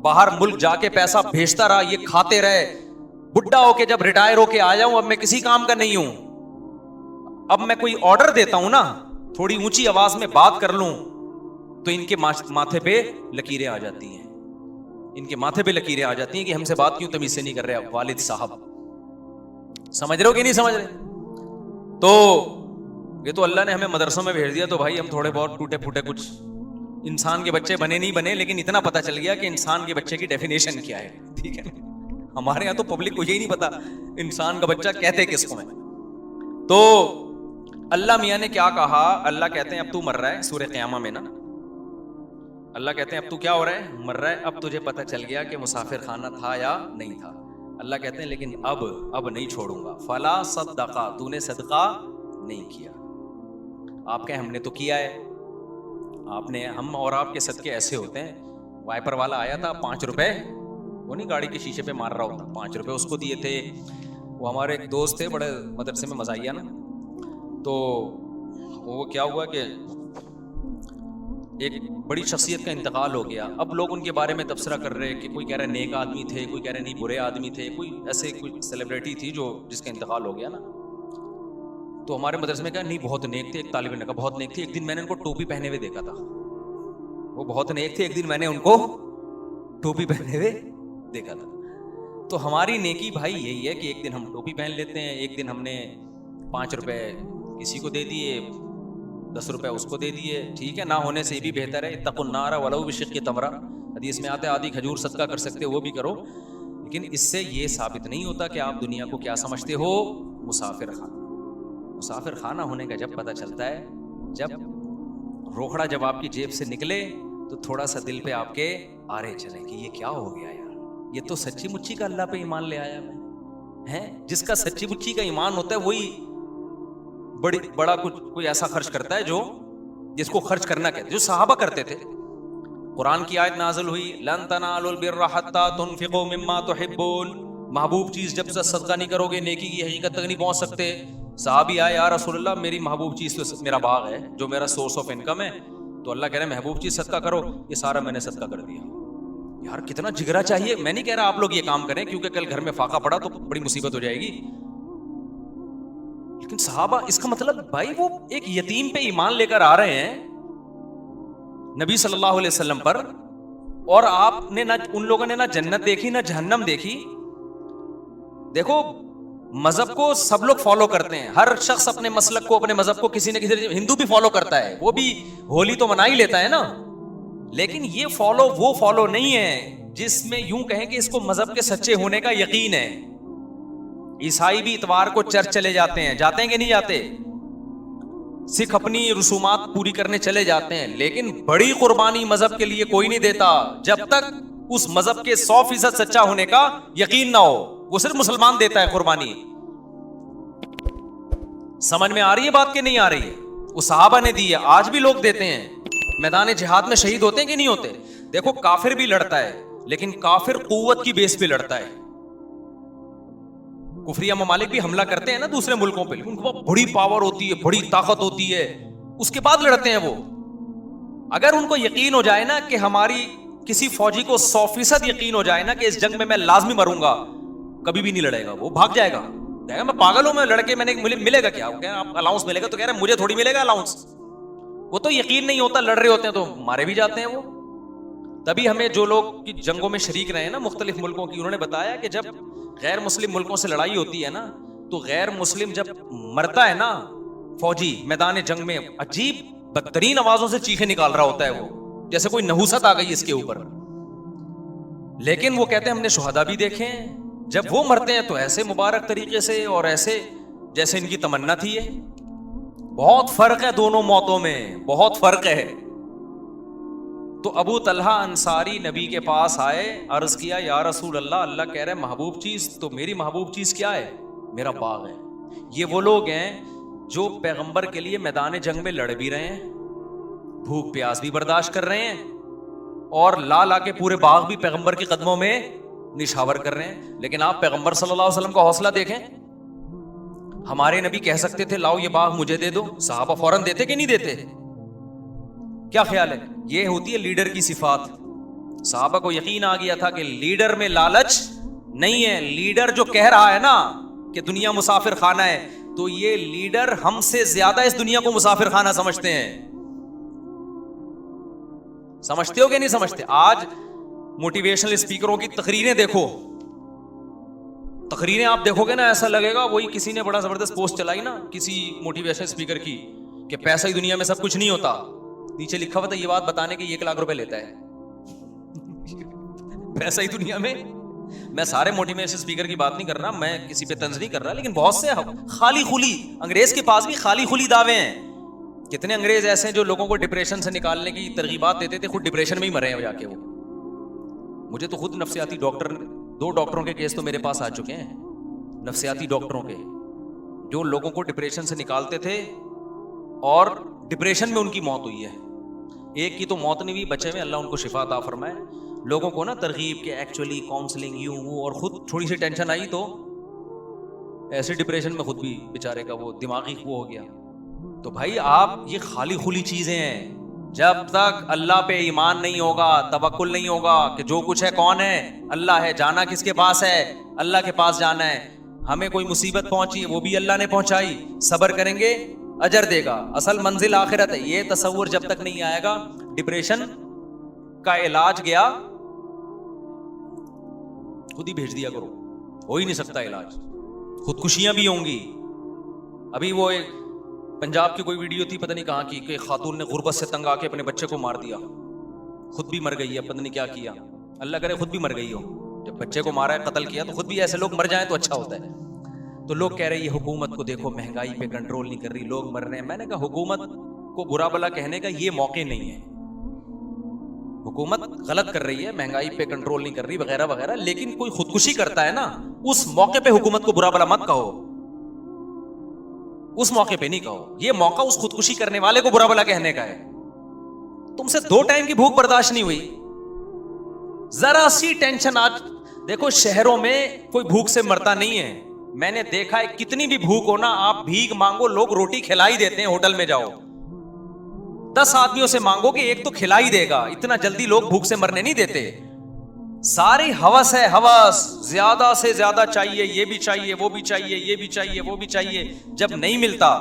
باہر ملک جا کے پیسہ بھیجتا رہا، یہ کھاتے رہے، بڈھا ہو کے جب ریٹائر ہو کے آیا ہوں اب میں کسی کام کا نہیں ہوں، اب میں کوئی آرڈر دیتا ہوں نا تھوڑی اونچی آواز میں بات کر لوں تو ان کے ماتھے پہ لکیریں آ جاتی ہیں، ان کے ماتھے پہ لکیریں آ جاتی ہیں کہ ہم سے بات کیوں تمیز سے نہیں کر رہے والد صاحب، سمجھ رہے ہو کہ نہیں سمجھ رہے؟ تو یہ تو اللہ نے ہمیں مدرسوں میں بھیج دیا تو بھائی ہم تھوڑے بہت ٹوٹے پھوٹے کچھ انسان کے بچے بنے نہیں بنے، لیکن اتنا پتا چل گیا کہ انسان کے بچے کی ڈیفینیشن کیا ہے، ٹھیک ہے، ہمارے یہاں تو پبلک کو یہی نہیں پتا انسان کا بچہ کہتے کس کو ہے۔ تو اللہ میاں نے کیا کہا، اللہ کہتے ہیں اب تو مر رہا ہے، سورہ قیامہ میں نا اللہ کہتے ہیں اب تو کیا ہو رہا ہے، مر رہا ہے، اب تجھے پتہ چل گیا کہ مسافر خانہ تھا یا نہیں تھا، اللہ کہتے ہیں لیکن اب نہیں چھوڑوں گا، فلا صدقہ، تو نے صدقہ نہیں کیا، آپ کہیں ہم نے تو کیا ہے، آپ نے، ہم اور آپ کے صدقے ایسے ہوتے ہیں، وائپر والا آیا تھا 5 روپے، وہ نہیں گاڑی کے شیشے پہ مار رہا ہوتا، 5 روپے اس کو دیے تھے، وہ ہمارے ایک دوست تھے بڑے مدرسے میں مزاحیہ نا، تو وہ کیا ہوا کہ ایک بڑی شخصیت کا انتقال ہو گیا، اب لوگ ان کے بارے میں تبصرہ کر رہے کہ کوئی کہہ رہا ہے نیک آدمی تھے، کوئی کہہ رہا ہے نہیں برے آدمی تھے، کوئی ایسے کوئی سیلیبریٹی تھی جس کا انتقال ہو گیا نا، تو ہمارے مدرسے میں کہا نہیں بہت نیک تھے، ایک طالب علم نے کہا بہت نیک تھے، ایک دن میں نے ان کو ٹوپی پہنے ہوئے دیکھا تھا، وہ بہت نیک تھے، ایک دن میں نے ان کو ٹوپی پہنے ہوئے دیکھا تھا۔ تو ہماری نیکی بھائی یہی ہے کہ ایک دن ہم ٹوپی پہن لیتے ہیں، ایک دن ہم نے 5 روپے کسی کو دے دیے، 10 روپے اس کو دے دیے، ٹھیک ہے، نہ ہونے سے بھی بہتر ہے، اتقوا النار ولو بشق تمرہ، حدیث میں آتا ہے آدھی کھجور صدقہ کر سکتے ہو وہ بھی کرو، لیکن اس سے یہ ثابت نہیں ہوتا کہ آپ دنیا کو کیا سمجھتے ہو، مسافر خانہ۔ مسافر خانہ ہونے کا جب پتہ چلتا ہے جب روکڑا جب آپ کی جیب سے نکلے تو تھوڑا سا دل پہ آپ کے آرے چلیں کہ یہ کیا ہو گیا یار، یہ تو سچی مچی کا اللہ پہ ایمان لے آیا میں ہے، جس کا سچی مچی کا ایمان ہوتا ہے وہی بڑا کچھ کوئی ایسا خرچ کرتا ہے جو جس کو خرچ کرنا کہتے ہیں، جو صحابہ کرتے تھے۔ قرآن کی آیت نازل ہوئی لن تنالوا البر حتى تنفقوا مما تحبون، محبوب چیز جب تک صدقہ نہیں کرو گے نیکی کی حقیقت تک نہیں پہنچ سکتے۔ صحابی آئے یا رسول اللہ میری محبوب چیز تو میرا باغ ہے جو میرا سورس آف انکم ہے، تو اللہ کہہ رہے ہیں محبوب چیز صدقہ کرو، یہ سارا میں نے صدقہ کر دیا۔ یار کتنا جگرا چاہیے، میں نہیں کہہ رہا آپ لوگ یہ کام کریں کیونکہ کل گھر میں فاقہ پڑا تو بڑی مصیبت ہو جائے گی، لیکن صحابہ اس کا مطلب بھائی وہ ایک یتیم پہ ایمان لے کر آ رہے ہیں نبی صلی اللہ علیہ وسلم پر، اور آپ نے نہ ان لوگوں نے نہ جنت دیکھی نہ جہنم دیکھی۔ دیکھو مذہب کو سب لوگ فالو کرتے ہیں، ہر شخص اپنے مسلک کو اپنے مذہب کو کسی نہ کسی، ہندو بھی فالو کرتا ہے، وہ بھی ہولی تو منا ہی لیتا ہے نا، لیکن یہ وہ فالو نہیں ہے جس میں یوں کہیں کہ اس کو مذہب کے سچے ہونے کا یقین ہے۔ عیسائی بھی اتوار کو چرچ چلے جاتے ہیں کہ نہیں جاتے؟ سکھ اپنی رسومات پوری کرنے چلے جاتے ہیں، لیکن بڑی قربانی مذہب کے لیے کوئی نہیں دیتا جب تک اس مذہب کے 100% سچا ہونے کا یقین نہ ہو. وہ صرف مسلمان دیتا ہے قربانی. سمجھ میں آ رہی ہے بات کہ نہیں آ رہی ہے؟ وہ صحابہ نے دی ہے، آج بھی لوگ دیتے ہیں. میدان جہاد میں شہید ہوتے ہیں کہ نہیں ہوتے؟ دیکھو کافر بھی لڑتا ہے، لیکن کافر قوت کی بیس پہ لڑتا ہے. کفریہ ممالک بھی حملہ کرتے ہیں نا دوسرے ملکوں پہ، ان کو بڑی پاور ہوتی ہے، بڑی طاقت ہوتی ہے، اس کے بعد لڑتے ہیں وہ. اگر ان کو یقین ہو جائے نا کہ ہماری کسی فوجی کو 100% یقین ہو جائے نا کہ اس جنگ میں لازمی مروں گا، کبھی بھی نہیں لڑے گا، وہ بھاگ جائے گا. میں پاگل ہوں، میں لڑکے میں نے ملے گا کیا؟ الاؤنس ملے گا تو کہہ رہے ہیں مجھے تھوڑی ملے گا الاؤنس. وہ تو یقین نہیں ہوتا، لڑ رہے ہوتے ہیں تو مارے بھی جاتے ہیں وہ. تبھی ہمیں جو لوگ کی جنگوں میں شریک رہے ہیں نا مختلف ملکوں کی، انہوں نے بتایا کہ جب غیر مسلم ملکوں سے لڑائی ہوتی ہے نا تو غیر مسلم جب مرتا ہے نا فوجی میدان جنگ میں، عجیب بدترین آوازوں سے چیخیں نکال رہا ہوتا ہے وہ، جیسے کوئی نحوست آ گئی اس کے اوپر. لیکن وہ کہتے ہیں ہم نے شہداء بھی دیکھے ہیں، جب وہ مرتے ہیں تو ایسے مبارک طریقے سے اور ایسے جیسے ان کی تمنا تھی. ہے بہت فرق ہے دونوں موتوں میں، بہت فرق ہے. تو ابو طلحہ انصاری نبی کے پاس آئے، عرض کیا یا رسول اللہ، اللہ کہہ رہے محبوب چیز، تو میری محبوب چیز کیا ہے؟ میرا باغ ہے. یہ وہ لوگ ہیں جو پیغمبر کے لیے میدان جنگ میں لڑ بھی رہے ہیں، بھوک پیاس بھی برداشت کر رہے ہیں، اور لا کے پورے باغ بھی پیغمبر کے قدموں میں نشاور کر رہے ہیں. لیکن آپ پیغمبر صلی اللہ علیہ وسلم کا حوصلہ دیکھیں. ہمارے نبی کہہ سکتے تھے لاؤ یہ باغ مجھے دے دو، صحابہ فوراً دیتے کہ نہیں دیتے؟ کیا خیال ہے؟ یہ ہوتی ہے لیڈر کی صفات. صحابہ کو یقین آ گیا تھا کہ لیڈر میں لالچ نہیں ہے. لیڈر جو کہہ رہا ہے نا کہ دنیا مسافر خانہ ہے، تو یہ لیڈر ہم سے زیادہ اس دنیا کو مسافر خانہ سمجھتے ہیں. سمجھتے ہو کہ نہیں سمجھتے؟ آج موٹیویشنل اسپیکروں کی تقریریں دیکھو، تقریریں آپ دیکھو گے نا ایسا لگے گا وہی کسی نے بڑا زبردست پوسٹ چلائی نا کسی موٹیویشنل اسپیکر کی کہ پیسہ ہی دنیا میں سب کچھ نہیں ہوتا، نیچے لکھا ہوا تھا یہ بات بتانے کے 1 لاکھ روپے لیتا ہے. پیسہ ہی دنیا میں. میں سارے موٹیویشنل اسپیکر کی بات نہیں کر رہا، میں کسی پہ طنز نہیں کر رہا، لیکن بہت سے خالی خلی انگریز کے پاس بھی خالی خلی دعوے ہیں. کتنے انگریز ایسے ہیں جو لوگوں کو ڈپریشن سے نکالنے کی ترغیبات دیتے تھے، خود ڈپریشن میں ہی مرے ہیں جا کے. وہ مجھے تو خود نفسیاتی ڈاکٹر، 2 ڈاکٹروں کے کیس تو میرے پاس آ چکے ہیں، نفسیاتی ڈاکٹروں کے، جو لوگوں کو ڈپریشن سے نکالتے تھے اور ڈپریشن میں ان کی موت ہوئی ہے. ایک کی تو موت نہیں ہوئی، بچے میں اللہ ان کو شفا عطا فرمائے. لوگوں کو نا ترغیب کہ ایکچولی کاؤنسلنگ یوں وہ، اور خود تھوڑی سی ٹینشن آئی تو ایسے ڈپریشن میں خود بھی بیچارے کا وہ دماغی وہ ہو گیا. تو بھائی آپ یہ خالی خلی چیزیں ہیں. جب تک اللہ پہ ایمان نہیں ہوگا، توکل نہیں ہوگا کہ جو کچھ ہے کون ہے؟ اللہ ہے. جانا کس کے پاس ہے؟ اللہ کے پاس جانا ہے. ہمیں کوئی مصیبت پہنچی وہ بھی اللہ نے پہنچائی، صبر کریں گے اجر دے گا. اصل منزل آخرت ہے. یہ تصور جب تک نہیں آئے گا، ڈپریشن کا علاج گیا خود ہی بھیج دیا کرو، ہو ہی نہیں سکتا علاج. خودکشیاں بھی ہوں گی. ابھی وہ ایک پنجاب کی کوئی ویڈیو تھی پتہ نہیں کہاں کی کہ خاتون نے غربت سے تنگ آ کے اپنے بچے کو مار دیا، خود بھی مر گئی ہے، پتہ نہیں کیا کیا. اللہ کرے خود بھی مر گئی ہو. جب بچے کو مارا ہے، قتل کیا، تو خود بھی ایسے لوگ مر جائیں تو اچھا ہوتا ہے. تو لوگ کہہ رہے ہیں یہ حکومت کو دیکھو مہنگائی پہ کنٹرول نہیں کر رہی، لوگ مر رہے ہیں. میں نے کہا حکومت کو برا بلا کہنے کا یہ موقع نہیں ہے. حکومت غلط کر رہی ہے، مہنگائی پہ کنٹرول نہیں کر رہی وغیرہ وغیرہ، لیکن کوئی خودکشی کرتا ہے نا اس موقع پہ حکومت کو برا بلا مت کہو. اس موقع پہ نہیں کہو. یہ موقع اس خودکشی کرنے والے کو برا بلا کہنے کا ہے. تم سے 2 ٹائم کی بھوک برداشت نہیں ہوئی، ذرا سی ٹینشن. آج دیکھو شہروں میں کوئی بھوک سے مرتا نہیں ہے. میں نے دیکھا ہے کتنی بھی بھوک ہو نا، آپ بھیک مانگو لوگ روٹی کھلا ہی دیتے ہیں. ہوٹل میں جاؤ 10 آدمیوں سے مانگو کہ ایک تو کھلا ہی دے گا. اتنا جلدی لوگ بھوک سے مرنے نہیں دیتے. ساری ہوس ہے، ہوس زیادہ سے زیادہ چاہیے، یہ بھی چاہیے وہ بھی چاہیے، یہ بھی چاہیے وہ بھی چاہیے. جب نہیں ملتا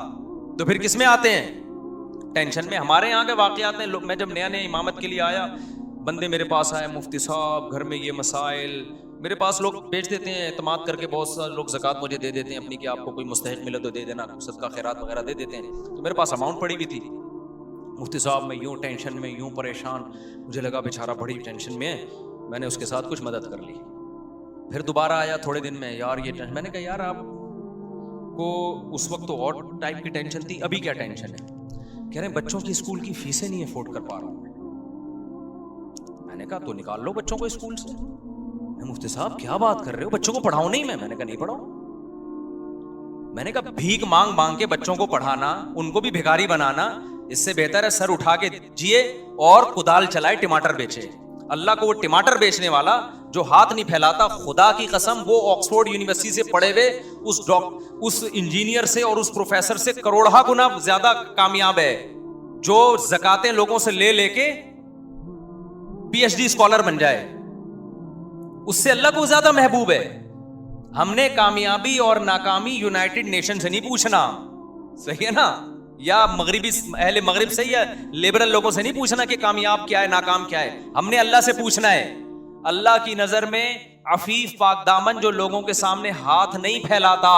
تو پھر کس میں آتے ہیں؟ ٹینشن میں. ہمارے یہاں کے واقعات ہیں. میں جب نیا امامت کے لیے آیا، بندے میرے پاس آئے، مفتی صاحب گھر میں یہ مسائل. میرے پاس لوگ بھیج دیتے ہیں اعتماد کر کے، بہت سارے لوگ زکوٰۃ مجھے دے دیتے ہیں اپنی کہ آپ کو کوئی مستحق ملے تو دے دینا، صدقہ خیرات وغیرہ دے دیتے ہیں. تو میرے پاس اماؤنٹ پڑی ہوئی تھی. مفتی صاحب میں یوں ٹینشن میں، یوں پریشان، مجھے لگا بیچارہ بڑی ٹینشن میں ہے. میں نے اس کے ساتھ کچھ مدد کر لی. پھر دوبارہ آیا تھوڑے دن میں, یار یہ ٹینشن. میں نے کہا یار آپ کو اس وقت تو اور ٹائپ کی ٹینشن تھی, ابھی کیا ٹینشن ہے؟ کہہ رہے ہیں بچوں کی اسکول کی فیسیں نہیں افورڈ کر پا رہا ہوں. میں نے کہا تو نکال لو بچوں کو اسکول سے. مفتی صاحب کیا بات کر رہے ہو, بچوں کو پڑھاؤں نہیں میں نے کہا نہیں پڑھاؤں. میں نے کہا بھیک مانگ مانگ کے بچوں کو پڑھانا, ان کو بھی بھکاری بنانا, اس سے بہتر ہے سر اٹھا کے جیے اور کدال چلائے ٹماٹر بیچے. اللہ کو وہ ٹماٹر بیچنے والا جو ہاتھ نہیں پھیلاتا, خدا کی قسم وہ آکسفورڈ یونیورسٹی سے پڑھے ہوئے اس انجینئر سے اور اس پروفیسر سے کروڑہ گنا زیادہ کامیاب ہے, جو زکاتیں لوگوں سے لے لے کے پی ایچ ڈی اسکالر بن جائے. اس سے اللہ کو زیادہ محبوب ہے. ہم نے کامیابی اور ناکامی یونائٹڈ نیشن سے نہیں پوچھنا, صحیح ہے نا, یا مغربی اہل مغرب سے یا لیبرل لوگوں سے نہیں پوچھنا کہ کامیاب کیا ہے ناکام کیا ہے. ہم نے اللہ سے پوچھنا ہے. اللہ کی نظر میں عفیف پاک دامن جو لوگوں کے سامنے ہاتھ نہیں پھیلاتا,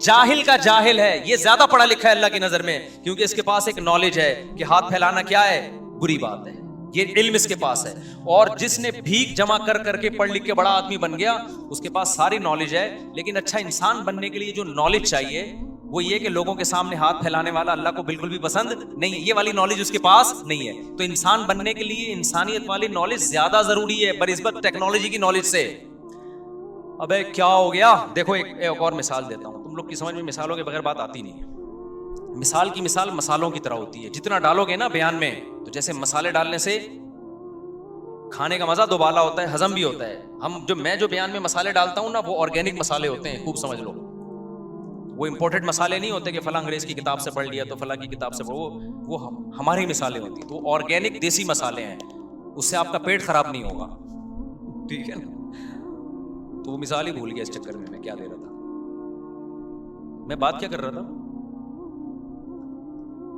جاہل کا جاہل ہے, یہ زیادہ پڑھا لکھا ہے اللہ کی نظر میں, کیونکہ اس کے پاس ایک نالج ہے کہ ہاتھ پھیلانا کیا ہے, بری بات ہے. یہ علم اس کے پاس ہے. اور جس نے بھیک جمع کر کر کے پڑھ لکھ کے بڑا آدمی بن گیا, اس کے پاس ساری نالج ہے, لیکن اچھا انسان بننے کے لیے جو نالج چاہیے وہ یہ کہ لوگوں کے سامنے ہاتھ پھیلانے والا اللہ کو بالکل بھی پسند نہیں. یہ والی نالج اس کے پاس نہیں ہے. تو انسان بننے کے لیے انسانیت والی نالج زیادہ ضروری ہے بنسبت ٹیکنالوجی کی نالج سے. ابے کیا ہو گیا, دیکھو ایک اور مثال دیتا ہوں. تم لوگ کی سمجھ میں مثالوں کے بغیر بات آتی نہیں ہے. مثال کی مثال مسالوں کی طرح ہوتی ہے, جتنا ڈالو گے نا بیان میں, تو جیسے مسالے ڈالنے سے کھانے کا مزہ دوبالا ہوتا ہے, ہضم بھی ہوتا ہے. میں جو بیان میں مسالے ڈالتا ہوں نا, وہ آرگینک مسالے ہوتے ہیں, خوب سمجھ لو. وہ امپورٹڈ مسالے نہیں ہوتے کہ فلاں انگریز کی کتاب سے پڑھ لیا تو فلاں کی کتاب سے وہ ہماری مثالیں ہوتی ہیں. تو آرگینک دیسی مسالے ہیں, اس سے آپ کا پیٹ خراب نہیں ہوگا, ٹھیک ہے نا. تو وہ مثال ہی بھول گیا اس چکر میں کیا دے رہا تھا, میں بات کیا کر رہا تھا.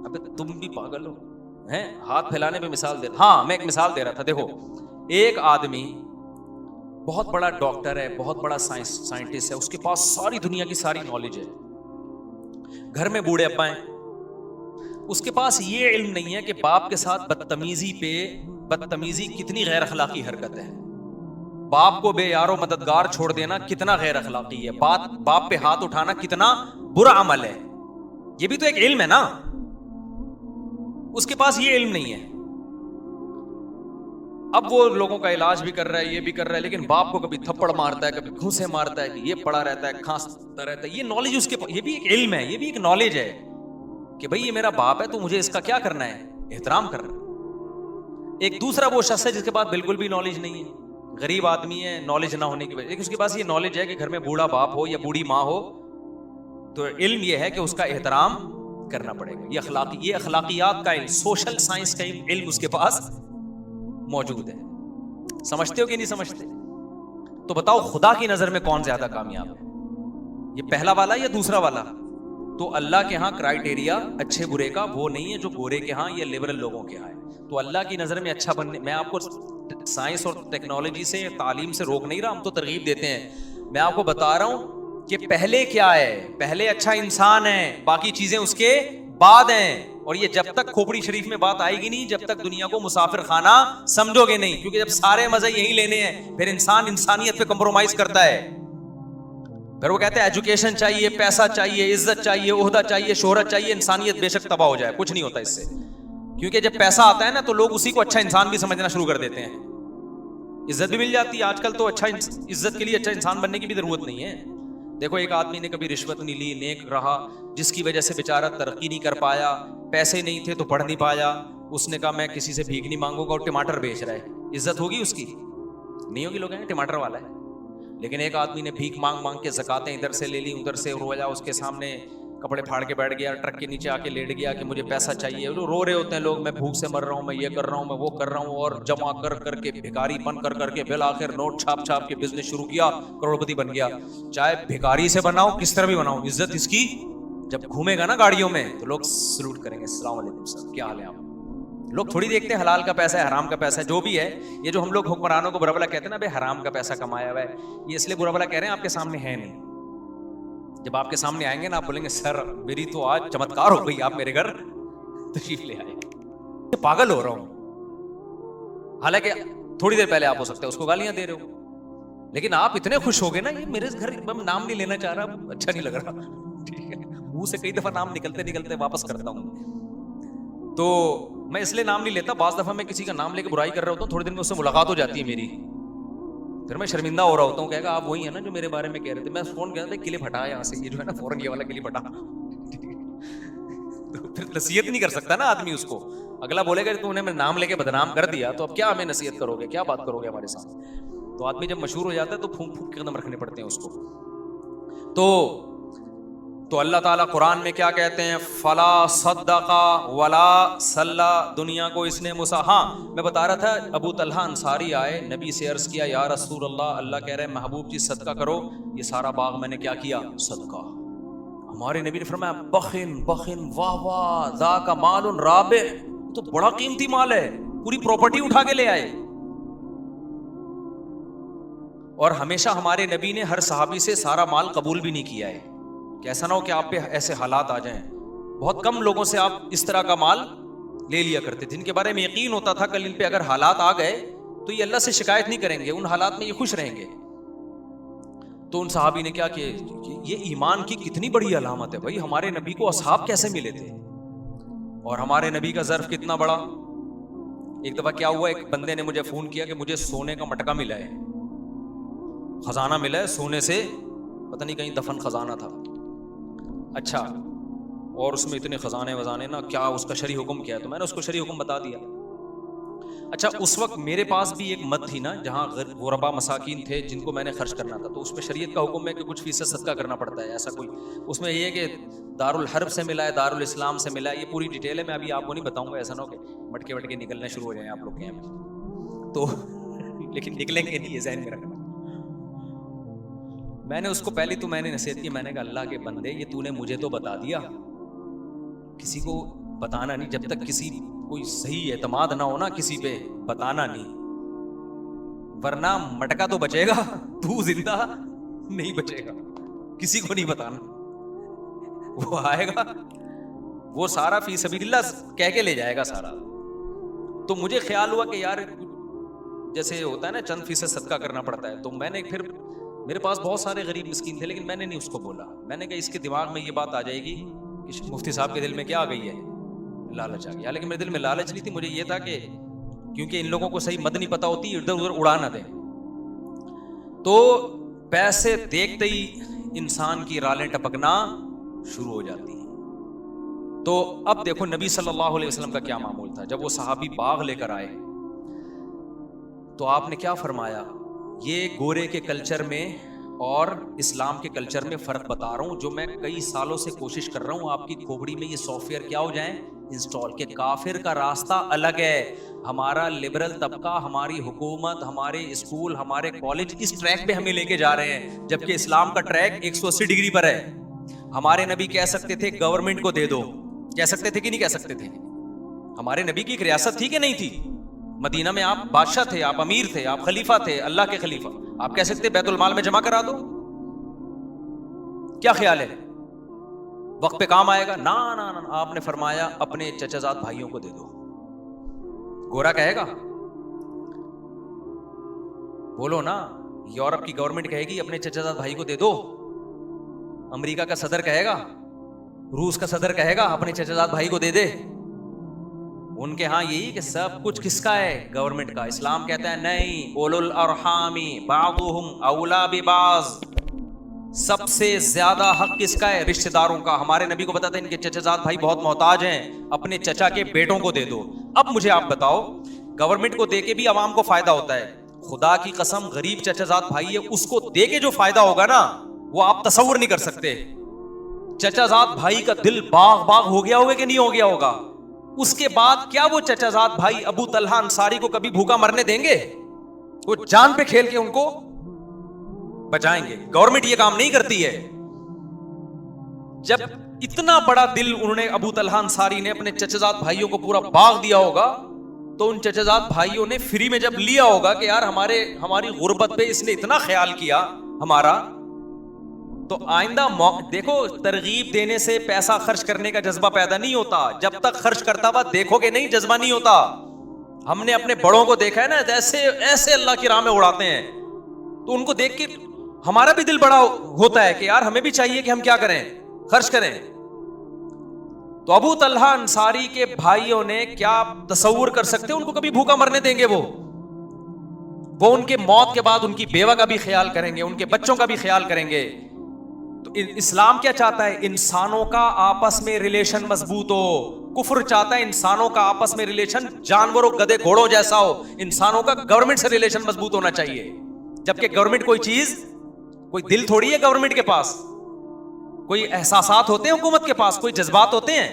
ابے تم بھی پاگل ہو ہیں, ہاتھ پھیلانے پہ مثال دے. ہاں میں ایک مثال دے رہا تھا. دیکھو ایک آدمی بہت بڑا ڈاکٹر ہے, بہت بڑا سائنٹسٹ ہے, اس کے پاس ساری دنیا کی ساری نالج ہے, گھر میں بوڑھے ابا ہیں, اس کے پاس یہ علم نہیں ہے کہ باپ کے ساتھ بدتمیزی کتنی غیر اخلاقی حرکت ہے. باپ کو بے یارو مددگار چھوڑ دینا کتنا غیر اخلاقی ہے. باپ پہ ہاتھ اٹھانا کتنا برا عمل ہے. یہ بھی تو ایک علم ہے نا. اس کے پاس یہ علم نہیں ہے. اب وہ لوگوں کا علاج بھی کر رہا ہے, یہ بھی کر رہا ہے, لیکن باپ کو کبھی تھپڑ مارتا ہے, کبھی گھوسے مارتا ہے, کہ یہ پڑا رہتا ہے, کھانستا رہتا ہے. یہ نالج اس کے پاس, یہ بھی ایک علم ہے, یہ بھی ایک نالج ہے کہ بھئی یہ میرا باپ ہے تو مجھے اس کا کیا کرنا ہے, احترام کرنا. ایک دوسرا وہ شخص ہے جس کے پاس بالکل بھی نالج نہیں ہے, غریب آدمی ہے, نالج نہ ہونے کی وجہ, لیکن اس کے پاس یہ نالج ہے کہ گھر میں بوڑھا باپ ہو یا بوڑھی ماں ہو تو علم یہ ہے کہ اس کا احترام کرنا پڑے گا. یہ اخلاقیات کا علم, سوشل سائنس کا علم اس کے پاس موجود ہے. سمجھتے ہو کہ نہیں سمجھتے؟ تو بتاؤ خدا کی نظر میں کون زیادہ کامیاب ہے, یہ پہلا والا یا دوسرا والا؟ تو اللہ کے ہاں کرائٹیریا اچھے برے کا وہ نہیں ہے جو گورے کے ہاں یا لبرل لوگوں کے ہاں ہے. تو اللہ کی نظر میں اچھا بننے, میں آپ کو سائنس اور ٹیکنالوجی سے, تعلیم سے روک نہیں رہا, ہم تو ترغیب دیتے ہیں. میں آپ کو بتا رہا ہوں کہ پہلے کیا ہے, پہلے اچھا انسان ہے, باقی چیزیں اس کے بعد ہیں. اور یہ جب تک کھوپڑی شریف میں بات آئے گی نہیں, جب تک دنیا کو مسافر خانہ سمجھو گے نہیں, کیونکہ جب سارے مزے یہی لینے ہیں پھر انسان انسانیت پہ کمپرومائز کرتا ہے. پھر وہ کہتے ہیں ایجوکیشن چاہیے, پیسہ چاہیے, عزت چاہیے, عہدہ چاہیے, شہرت چاہیے, انسانیت بے شک تباہ ہو جائے. کچھ نہیں ہوتا اس سے, کیونکہ جب پیسہ آتا ہے نا تو لوگ اسی کو اچھا انسان بھی سمجھنا شروع کر دیتے ہیں. عزت بھی مل جاتی ہے آج کل, تو اچھا عزت کے لیے اچھا انسان بننے کی بھی ضرورت نہیں ہے. دیکھو ایک آدمی نے کبھی رشوت نہیں لی, نیک رہا, جس کی وجہ سے بیچارہ ترقی نہیں کر پایا, پیسے نہیں تھے تو پڑھ نہیں پایا, اس نے کہا میں کسی سے بھیک نہیں مانگوں گا, اور ٹماٹر بیچ رہا ہے. عزت ہوگی اس کی؟ نہیں ہوگی. لوگ کہیں ٹماٹر والا ہے. لیکن ایک آدمی نے بھیک مانگ مانگ کے زکاتیں ادھر سے لے لی, ادھر سے رویا, اس کے سامنے کپڑے پھاڑ کے بیٹھ گیا, ٹرک کے نیچے آ کے لیٹ گیا کہ مجھے پیسہ چاہیے. رو رہے ہوتے ہیں لوگ, میں بھوک سے مر رہا ہوں, میں یہ کر رہا ہوں, میں وہ کر رہا ہوں, اور جمع کر کر کے بھکاری بن کر کر کے بالآخر نوٹ چھاپ چھاپ کے بزنس شروع کیا, کروڑپتی بن گیا. چاہے بھکاری سے بناؤ, کس طرح بھی بناؤ, عزت اس کی جب گھومے گا نا گاڑیوں میں تو لوگ سلوٹ کریں گے, السلام علیکم سر, کیا حال ہے آپ. لوگ تھوڑی دیکھتے ہیں حلال کا پیسہ ہے, حرام کا پیسہ ہے, جو بھی ہے. یہ جو ہم لوگ حکمرانوں کو برا بھلا کہتے ہیں نا, بھائی حرام کا پیسہ کمایا ہوا ہے, یہ اس لیے برا بھلا کہہ رہے ہیں آپ کے سامنے ہے نہیں. جب آپ کے سامنے آئیں گے نا, آپ بولیں گے سر میری تو آج چمتکار ہو گئی, آپ میرے گھر تشریف لے آئے. پاگل ہو رہا ہوں, حالانکہ تھوڑی دیر پہلے آپ ہو سکتے ہیں اس کو گالیاں دے رہے ہو. لیکن آپ اتنے خوش ہو گئے نا, یہ میرے گھر, میں نام نہیں لینا چاہ رہا, اچھا نہیں لگ رہا, ٹھیک ہے, منہ سے کئی دفعہ نام نکلتے واپس کرتا ہوں, تو میں اس لیے نام نہیں لیتا. بعض دفعہ میں کسی کا نام لے کے برائی کر رہا ہوتا ہوں, تھوڑے دن میں اس سے ملاقات ہو جاتی ہے میری, پھر میں شرمندہ ہو رہا ہوتا ہوں, کہے گا آپ وہی ہیں نا جو میرے بارے میں کہہ رہے تھے. میں فون کیا تھا, کلپ ہٹا یہاں سے, یہ جو ہے نا فوراً یہ والا کلپ ہٹا. تو پھر نصیحت نہیں کر سکتا نا آدمی اس کو. اگلا بولے گا تو انہیں نام لے کے بدنام کر دیا, تو اب کیا ہمیں نصیحت کرو گے, کیا بات کرو گے ہمارے ساتھ. تو آدمی جب مشہور ہو جاتا ہے تو پھونک پھونک کے قدم رکھنے پڑتے ہیں اس کو. تو اللہ تعالیٰ قرآن میں کیا کہتے ہیں, فلا صدق ولا صلی, دنیا کو اس نے ہاں میں بتا رہا تھا, ابو طلحہ انصاری آئے, نبی سے عرض کیا یا رسول اللہ, اللہ کہہ رہے ہیں محبوب جی صدقہ کرو, یہ سارا باغ میں نے کیا کیا, صدقہ. ہمارے نبی نے فرمایا بخن بخن, واہ واہ, ذاک مال رابح, تو بڑا قیمتی مال ہے, پوری پراپرٹی اٹھا کے لے آئے. اور ہمیشہ ہمارے نبی نے ہر صحابی سے سارا مال قبول بھی نہیں کیا ہے, کہ ایسا نہ ہو کہ آپ پہ ایسے حالات آ جائیں. بہت کم لوگوں سے آپ اس طرح کا مال لے لیا کرتے تھے, جن کے بارے میں یقین ہوتا تھا کل ان پہ اگر حالات آ گئے تو یہ اللہ سے شکایت نہیں کریں گے, ان حالات میں یہ خوش رہیں گے. تو ان صحابی نے کیا کہ یہ ایمان کی کتنی بڑی علامت ہے بھائی, ہمارے نبی کو اصحاب کیسے ملے تھے, اور ہمارے نبی کا ظرف کتنا بڑا. ایک دفعہ کیا ہوا, ایک بندے نے مجھے فون کیا کہ مجھے سونے کا مٹکا ملا ہے, خزانہ ملا ہے سونے سے, پتہ نہیں کہیں دفن خزانہ تھا. اچھا, اور اس میں اتنے خزانے وزانے نا, کیا اس کا شرعی حکم کیا ہے, تو میں نے اس کو شرعی حکم بتا دیا. اچھا, اس وقت میرے پاس بھی ایک مد تھی نا, جہاں غربا مساکین تھے جن کو میں نے خرچ کرنا تھا, تو اس میں شریعت کا حکم ہے کہ کچھ فیصد صدقہ کرنا پڑتا ہے. ایسا کوئی اس میں یہ ہے کہ دارالحرب سے ملا ہے, دارالاسلام سے ملا ہے, یہ پوری ڈیٹیل ہے, میں ابھی آپ کو نہیں بتاؤں گا, ایسا نہ ہو کہ مٹکے وٹکے نکلنے شروع ہو جائیں آپ لوگ کے یہاں تو, لیکن نکلیں گے نہیں, یہ ذہن میں رکھنا. میں نے اس کو پہلی تو میں نے نصیحت کی, میں نے کہا اللہ کے بندے, یہ تو نے مجھے تو بتا دیا, کسی کو بتانا نہیں, جب تک کسی کوئی صحیح اعتماد نہ ہونا کسی پہ بتانا نہیں, ورنہ مٹکا تو بچے گا, تو زندہ نہیں بچے گا. کسی کو نہیں بتانا, وہ آئے گا وہ سارا فی سبیل اللہ کہہ کے لے جائے گا سارا. تو مجھے خیال ہوا کہ یار جیسے ہوتا ہے نا چند فیصد صدقہ کرنا پڑتا ہے, تو میں نے پھر, میرے پاس بہت سارے غریب مسکین تھے لیکن میں نے نہیں اس کو بولا. میں نے کہا اس کے دماغ میں یہ بات آ جائے گی کہ مفتی صاحب کے دل میں کیا آ گئی ہے, لالچ آ گئی. حالانکہ میرے دل میں لالچ نہیں تھی, مجھے یہ تھا کہ کیونکہ ان لوگوں کو صحیح مد نہیں پتا ہوتی, ادھر ادھر اڑا نہ دیں. تو پیسے دیکھتے ہی انسان کی رالیں ٹپکنا شروع ہو جاتی ہیں. تو اب دیکھو نبی صلی اللہ علیہ وسلم کا کیا معمول تھا. جب وہ صحابی باغ لے کر آئے تو آپ نے کیا فرمایا, یہ گورے کے کلچر میں اور اسلام کے کلچر میں فرق بتا رہا ہوں, جو میں کئی سالوں سے کوشش کر رہا ہوں آپ کی کھوپڑی میں یہ سافٹ ویئر کیا ہو جائیں, انسٹال. کہ کافر کا راستہ الگ ہے, ہمارا لبرل طبقہ, ہماری حکومت, ہمارے اسکول, ہمارے کالج اس ٹریک پہ ہمیں لے کے جا رہے ہیں, جبکہ اسلام کا ٹریک 180 ڈگری پر ہے. ہمارے نبی کہہ سکتے تھے گورنمنٹ کو دے دو, کہہ سکتے تھے کہ نہیں کہہ سکتے تھے. ہمارے نبی کی ایک ریاست تھی کہ نہیں تھی, مدینہ میں آپ بادشاہ تھے, آپ امیر تھے, آپ خلیفہ تھے, اللہ کے خلیفہ. آپ کہہ سکتے بیت المال میں جمع کرا دو, کیا خیال ہے وقت پہ کام آئے گا؟ نا نا نا, آپ نے فرمایا اپنے چچا زاد بھائیوں کو دے دو. گورا کہے گا, بولو نا, یورپ کی گورنمنٹ کہے گی اپنے چچا زاد بھائی کو دے دو, امریکہ کا صدر کہے گا, روس کا صدر کہے گا اپنے چچا زاد بھائی کو دے دے. ان کے ہاں یہی کہ سب کچھ کس کا ہے, گورنمنٹ کا. اسلام کہتا ہے نہیں, اولو الارحام بعضهم اولا ببعض, سب سے زیادہ حق کس کا ہے, رشتہ داروں کا. ہمارے نبی کو پتا تھا ان کے چچا زاد بھائی بہت محتاج ہیں, اپنے چچا کے بیٹوں کو دے دو. اب مجھے آپ بتاؤ, گورنمنٹ کو دے کے بھی عوام کو فائدہ ہوتا ہے, خدا کی قسم غریب چچا زاد بھائی ہے, اس کو دے کے جو فائدہ ہوگا نا وہ آپ تصور نہیں کر سکتے. چچا زاد بھائی کا دل باغ باغ ہو گیا ہوگا کہ نہیں ہو گیا ہوگا. اس کے بعد کیا وہ چچا زاد بھائی ابو طلحہ انصاری کو کبھی بھوکا مرنے دیں گے؟ وہ جان پہ کھیل کے ان کو بچائیں گے. گورنمنٹ یہ کام نہیں کرتی ہے. جب اتنا بڑا دل انہوں نے ابو طلحہ انصاری نے اپنے چچا زاد بھائیوں کو پورا باغ دیا ہوگا, تو ان چچا زاد بھائیوں نے فری میں جب لیا ہوگا کہ یار ہماری غربت پہ اس نے اتنا خیال کیا ہمارا, تو آئندہ دیکھو ترغیب دینے سے پیسہ خرچ کرنے کا جذبہ پیدا نہیں ہوتا. جب تک خرچ کرتا ہوا دیکھو گے نہیں, جذبہ نہیں ہوتا. ہم نے اپنے بڑوں کو دیکھا ہے نا, ایسے ایسے اللہ کی راہ میں اڑاتے ہیں. تو ان کو دیکھ کے ہمارا بھی دل بڑا ہوتا ہے کہ یار ہمیں بھی چاہیے کہ ہم کیا کریں, خرچ کریں. تو ابو طلحہ انصاری کے بھائیوں نے کیا تصور کر سکتے ان کو کبھی بھوکا مرنے دیں گے؟ وہ ان کے موت کے بعد ان کی بیوہ کا بھی خیال کریں گے, ان کے بچوں کا بھی خیال کریں گے. تو اسلام کیا چاہتا ہے؟ انسانوں کا آپس میں ریلیشن مضبوط ہو. کفر چاہتا ہے انسانوں کا آپس میں ریلیشن جانوروں گدے گھوڑوں جیسا ہو. انسانوں کا گورنمنٹ سے ریلیشن مضبوط ہونا چاہیے, جبکہ گورنمنٹ کوئی چیز, کوئی دل تھوڑی ہے گورنمنٹ کے پاس, کوئی احساسات ہوتے ہیں حکومت کے پاس, کوئی جذبات ہوتے ہیں.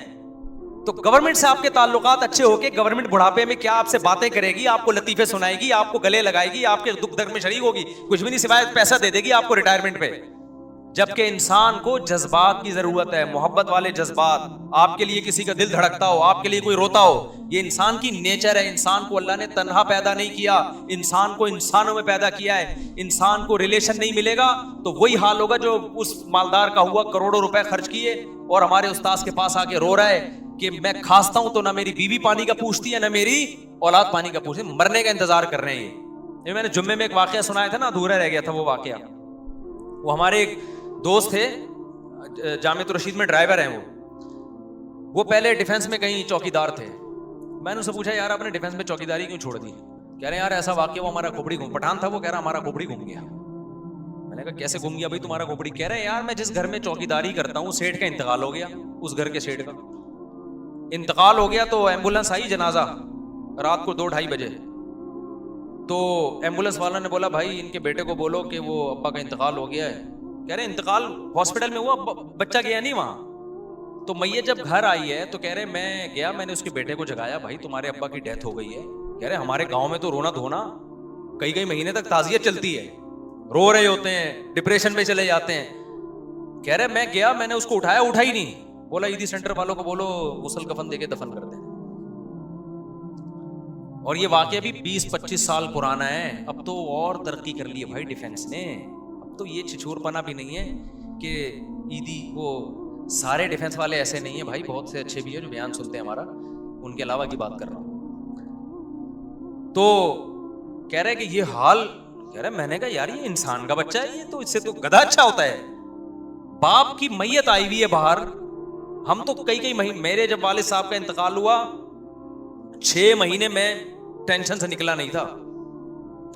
تو گورنمنٹ سے آپ کے تعلقات اچھے ہو کے گورنمنٹ بڑھاپے میں کیا آپ سے باتیں کرے گی, آپ کو لطیفے سنائے گی, آپ کو گلے لگائے گی, آپ کے دکھ درد میں شریک ہوگی, کچھ بھی نہیں سوائے پیسہ دے دے گی آپ کو ریٹائرمنٹ پہ. جبکہ انسان کو جذبات کی ضرورت ہے, محبت والے جذبات. آپ کے لیے کسی کا دل دھڑکتا ہو, آپ کے لیے کوئی روتا ہو, یہ انسان کی نیچر ہے. انسان کو اللہ نے تنہا پیدا نہیں کیا, انسان کو انسانوں میں پیدا کیا ہے. انسان کو ریلیشن نہیں ملے گا تو وہی حال ہوگا جو اس مالدار کا ہوا, کروڑوں روپے خرچ کیے اور ہمارے استاذ کے پاس آ کے رو رہا ہے کہ میں کھانستا ہوں تو نہ میری بیوی پانی کا پوچھتی ہے, نہ میری اولاد پانی کا پوچھتی ہے, مرنے کا انتظار کر رہے ہیں. یہ میں نے جمعے میں ایک واقعہ سنایا تھا نا, ادھورا رہ گیا تھا وہ واقعہ. وہ ہمارے ایک دوست تھے, جامعۃ الرشید میں ڈرائیور ہیں وہ پہلے ڈیفنس میں کہیں چوکیدار تھے. میں نے اسے پوچھا یار آپ نے ڈیفنس میں چوکیداری کیوں چھوڑ دی؟ کہہ رہے ہیں یار ایسا واقعہ وہ ہمارا کھوپڑی گھوم, پٹھان تھا وہ, کہہ رہا ہمارا کھوپڑی گھوم گیا. میں نے کہا کیسے گھوم گیا بھائی تمہارا کھوپڑی؟ کہہ رہے ہیں یار میں جس گھر میں چوکیداری کرتا ہوں سیٹھ کا انتقال ہو گیا, اس گھر کے سیٹھ کا انتقال ہو گیا, تو ایمبولینس آئی جنازہ رات کو 2-2:30 بجے. تو ایمبولینس والا نے بولا بھائی ان کے بیٹے کو بولو کہ وہ ابا کا انتقال ہو گیا ہے. کہہ رہے انتقال ہاسپٹل میں ہوا, بچہ گیا نہیں وہاں. تو میت جب گھر آئی ہے تو کہہ رہے میں گیا, میں نے اس کے بیٹے کو جگایا, بھائی تمہارے ابا کی ڈیتھ ہو گئی ہے. کہہ رہے ہمارے گاؤں میں تو رونا دھونا کئی مہینے تک تعزیت چلتی ہے, رو رہے ہوتے ہیں, ڈپریشن میں چلے جاتے ہیں. کہہ رہے میں گیا, میں نے اس کو اٹھایا, اٹھا ہی نہیں. بولا عیدی سینٹر والوں کو بولو غسل کفن دے کے دفن کر دیں. اور یہ واقعہ بھی 20-25 سال پرانا ہے. اب تو اور ترقی کر لی ہے بھائی ڈیفنس نے, اب تو یہ چھچور پنا بھی نہیں ہے کہ عیدی وہ سارے ڈیفنس والے ایسے نہیں ہیں بھائی, بہت سے اچھے بھی ہیں جو بیان سنتے ہیں ہمارا, ان کے علاوہ کی بات کر رہا ہوں. تو کہہ رہے کہ یہ حال, کہہ رہے میں نے کہا یار یہ انسان کا بچہ ہے, یہ تو اس سے تو گدھا اچھا ہوتا ہے. باپ کی میت آئی ہوئی ہے باہر, ہم تو کئی مہینے, میرے جب والد صاحب کا انتقال ہوا 6 مہینے میں ٹینشن سے نکلا نہیں تھا.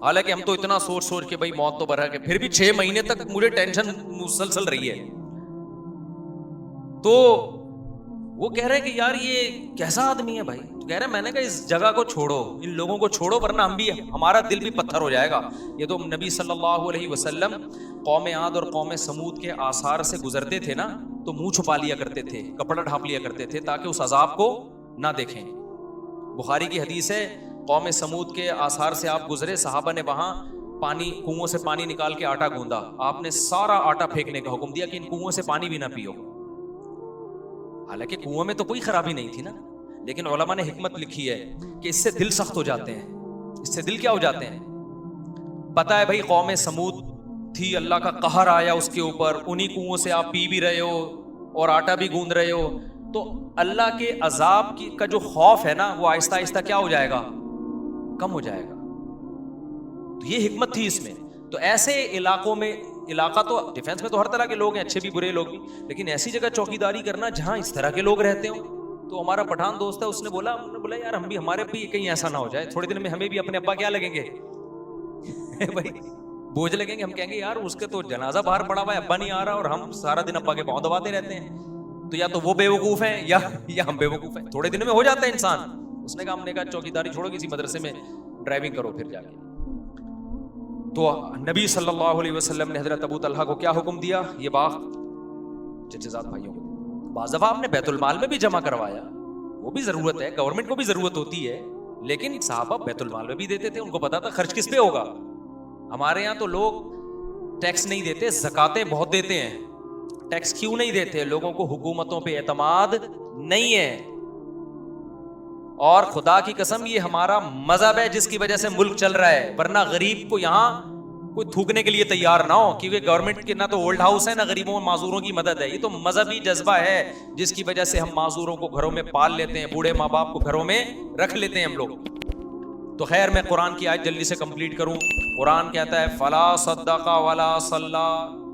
حالانکہ ہم تو اتنا سوچ کے بھائی موت تو برحق ہے, پھر بھی 6 مہینے تک مجھے ٹینشن مسلسل رہی ہے. تو وہ کہہ رہے کہ یار یہ کیسا آدمی ہے بھائی. تو کہہ رہے میں نے کہا اس جگہ کو چھوڑو, ان لوگوں کو چھوڑو, ورنہ ہم بھی, ہمارا دل بھی پتھر ہو جائے گا. یہ تو نبی صلی اللہ علیہ وسلم قوم عاد اور قوم سمود کے آثار سے گزرتے تھے نا, تو منہ چھپا لیا کرتے تھے, کپڑا ڈھانپ لیا کرتے تھے تاکہ اس عذاب کو نہ دیکھیں. بخاری کی حدیث ہے, قوم سمود کے آثار سے آپ گزرے, صحابہ نے وہاں پانی, کنووں سے پانی نکال کے آٹا گوندا, آپ نے سارا آٹا پھینکنے کا حکم دیا کہ ان کنووں سے پانی بھی نہ پیو. حالانکہ کنویں میں تو کوئی خرابی نہیں تھی نا, لیکن علماء نے حکمت لکھی ہے کہ اس سے دل سخت ہو جاتے ہیں, اس سے دل کیا ہو جاتے ہیں. پتا ہے بھائی قوم سمود تھی, اللہ کا قہر آیا اس کے اوپر, انہی کنووں سے آپ پی بھی رہے ہو اور آٹا بھی گوند رہے ہو, تو اللہ کے عذاب کا جو خوف ہے نا وہ آہستہ آہستہ کیا ہو جائے گا, کم ہو جائے گا. تو یہ حکمت تھی اس میں. تو ایسے علاقوں میں, علاقہ تو ڈیفنس میں تو ہر طرح کے لوگ ہیں, اچھے بھی برے لوگ بھی, لیکن ایسی جگہ چوکیداری کرنا جہاں اس طرح کے لوگ رہتے ہوں. تو ہمارا پٹھان دوست ہے, اس نے بولا یار ہم بھی, ہمارے بھی کہیں ایسا نہ ہو جائے, تھوڑے دن میں ہمیں بھی اپنے ابا کیا لگیں گے بھائی, بوجھ لگیں گے. ہم کہیں گے یار اس کے تو جنازہ باہر پڑا ہوا ہے, ابا نہیں آ رہا, اور ہم سارا دن ابا کے پاؤں دباتے رہتے ہیں. تو یا تو وہ بے وقوف ہیں یا ہم بے وقوف ہیں. تھوڑے دن میں ہو جاتا ہے انسان. اس نے کہا, ہم نے کہا چوکیداری چھوڑو, کسی مدرسے میں ڈرائیونگ کرو پھر جا کے. تو نبی صلی اللہ علیہ وسلم نے حضرت ابو طلحہ کو کیا حکم دیا, یہ باغ چچزاد بھائیوں کو بعض دفعہ آپ نے بیت المال میں بھی جمع کروایا, وہ بھی ضرورت ہے, گورنمنٹ کو بھی ضرورت ہوتی ہے, لیکن صحابہ بیت المال میں بھی دیتے تھے, ان کو پتا تھا خرچ کس پہ ہوگا. ہمارے یہاں تو لوگ ٹیکس نہیں دیتے, زکاتیں بہت دیتے ہیں. ٹیکس کیوں نہیں دیتے؟ لوگوں کو حکومتوں پہ اعتماد نہیں ہے. اور خدا کی قسم یہ ہمارا مذہب ہے جس کی وجہ سے ملک چل رہا ہے, ورنہ غریب کو یہاں کوئی تھوکنے کے لیے تیار نہ ہو, کیونکہ گورنمنٹ کے نہ تو اولڈ ہاؤس ہے, نہ غریبوں اور معذوروں کی مدد ہے. یہ تو مذہبی جذبہ ہے جس کی وجہ سے ہم معذوروں کو گھروں میں پال لیتے ہیں, بوڑھے ماں باپ کو گھروں میں رکھ لیتے ہیں ہم لوگ. تو خیر میں قرآن کی آیت جلدی سے کمپلیٹ کروں. قرآن کہتا ہے فلا صدق ولا صلی,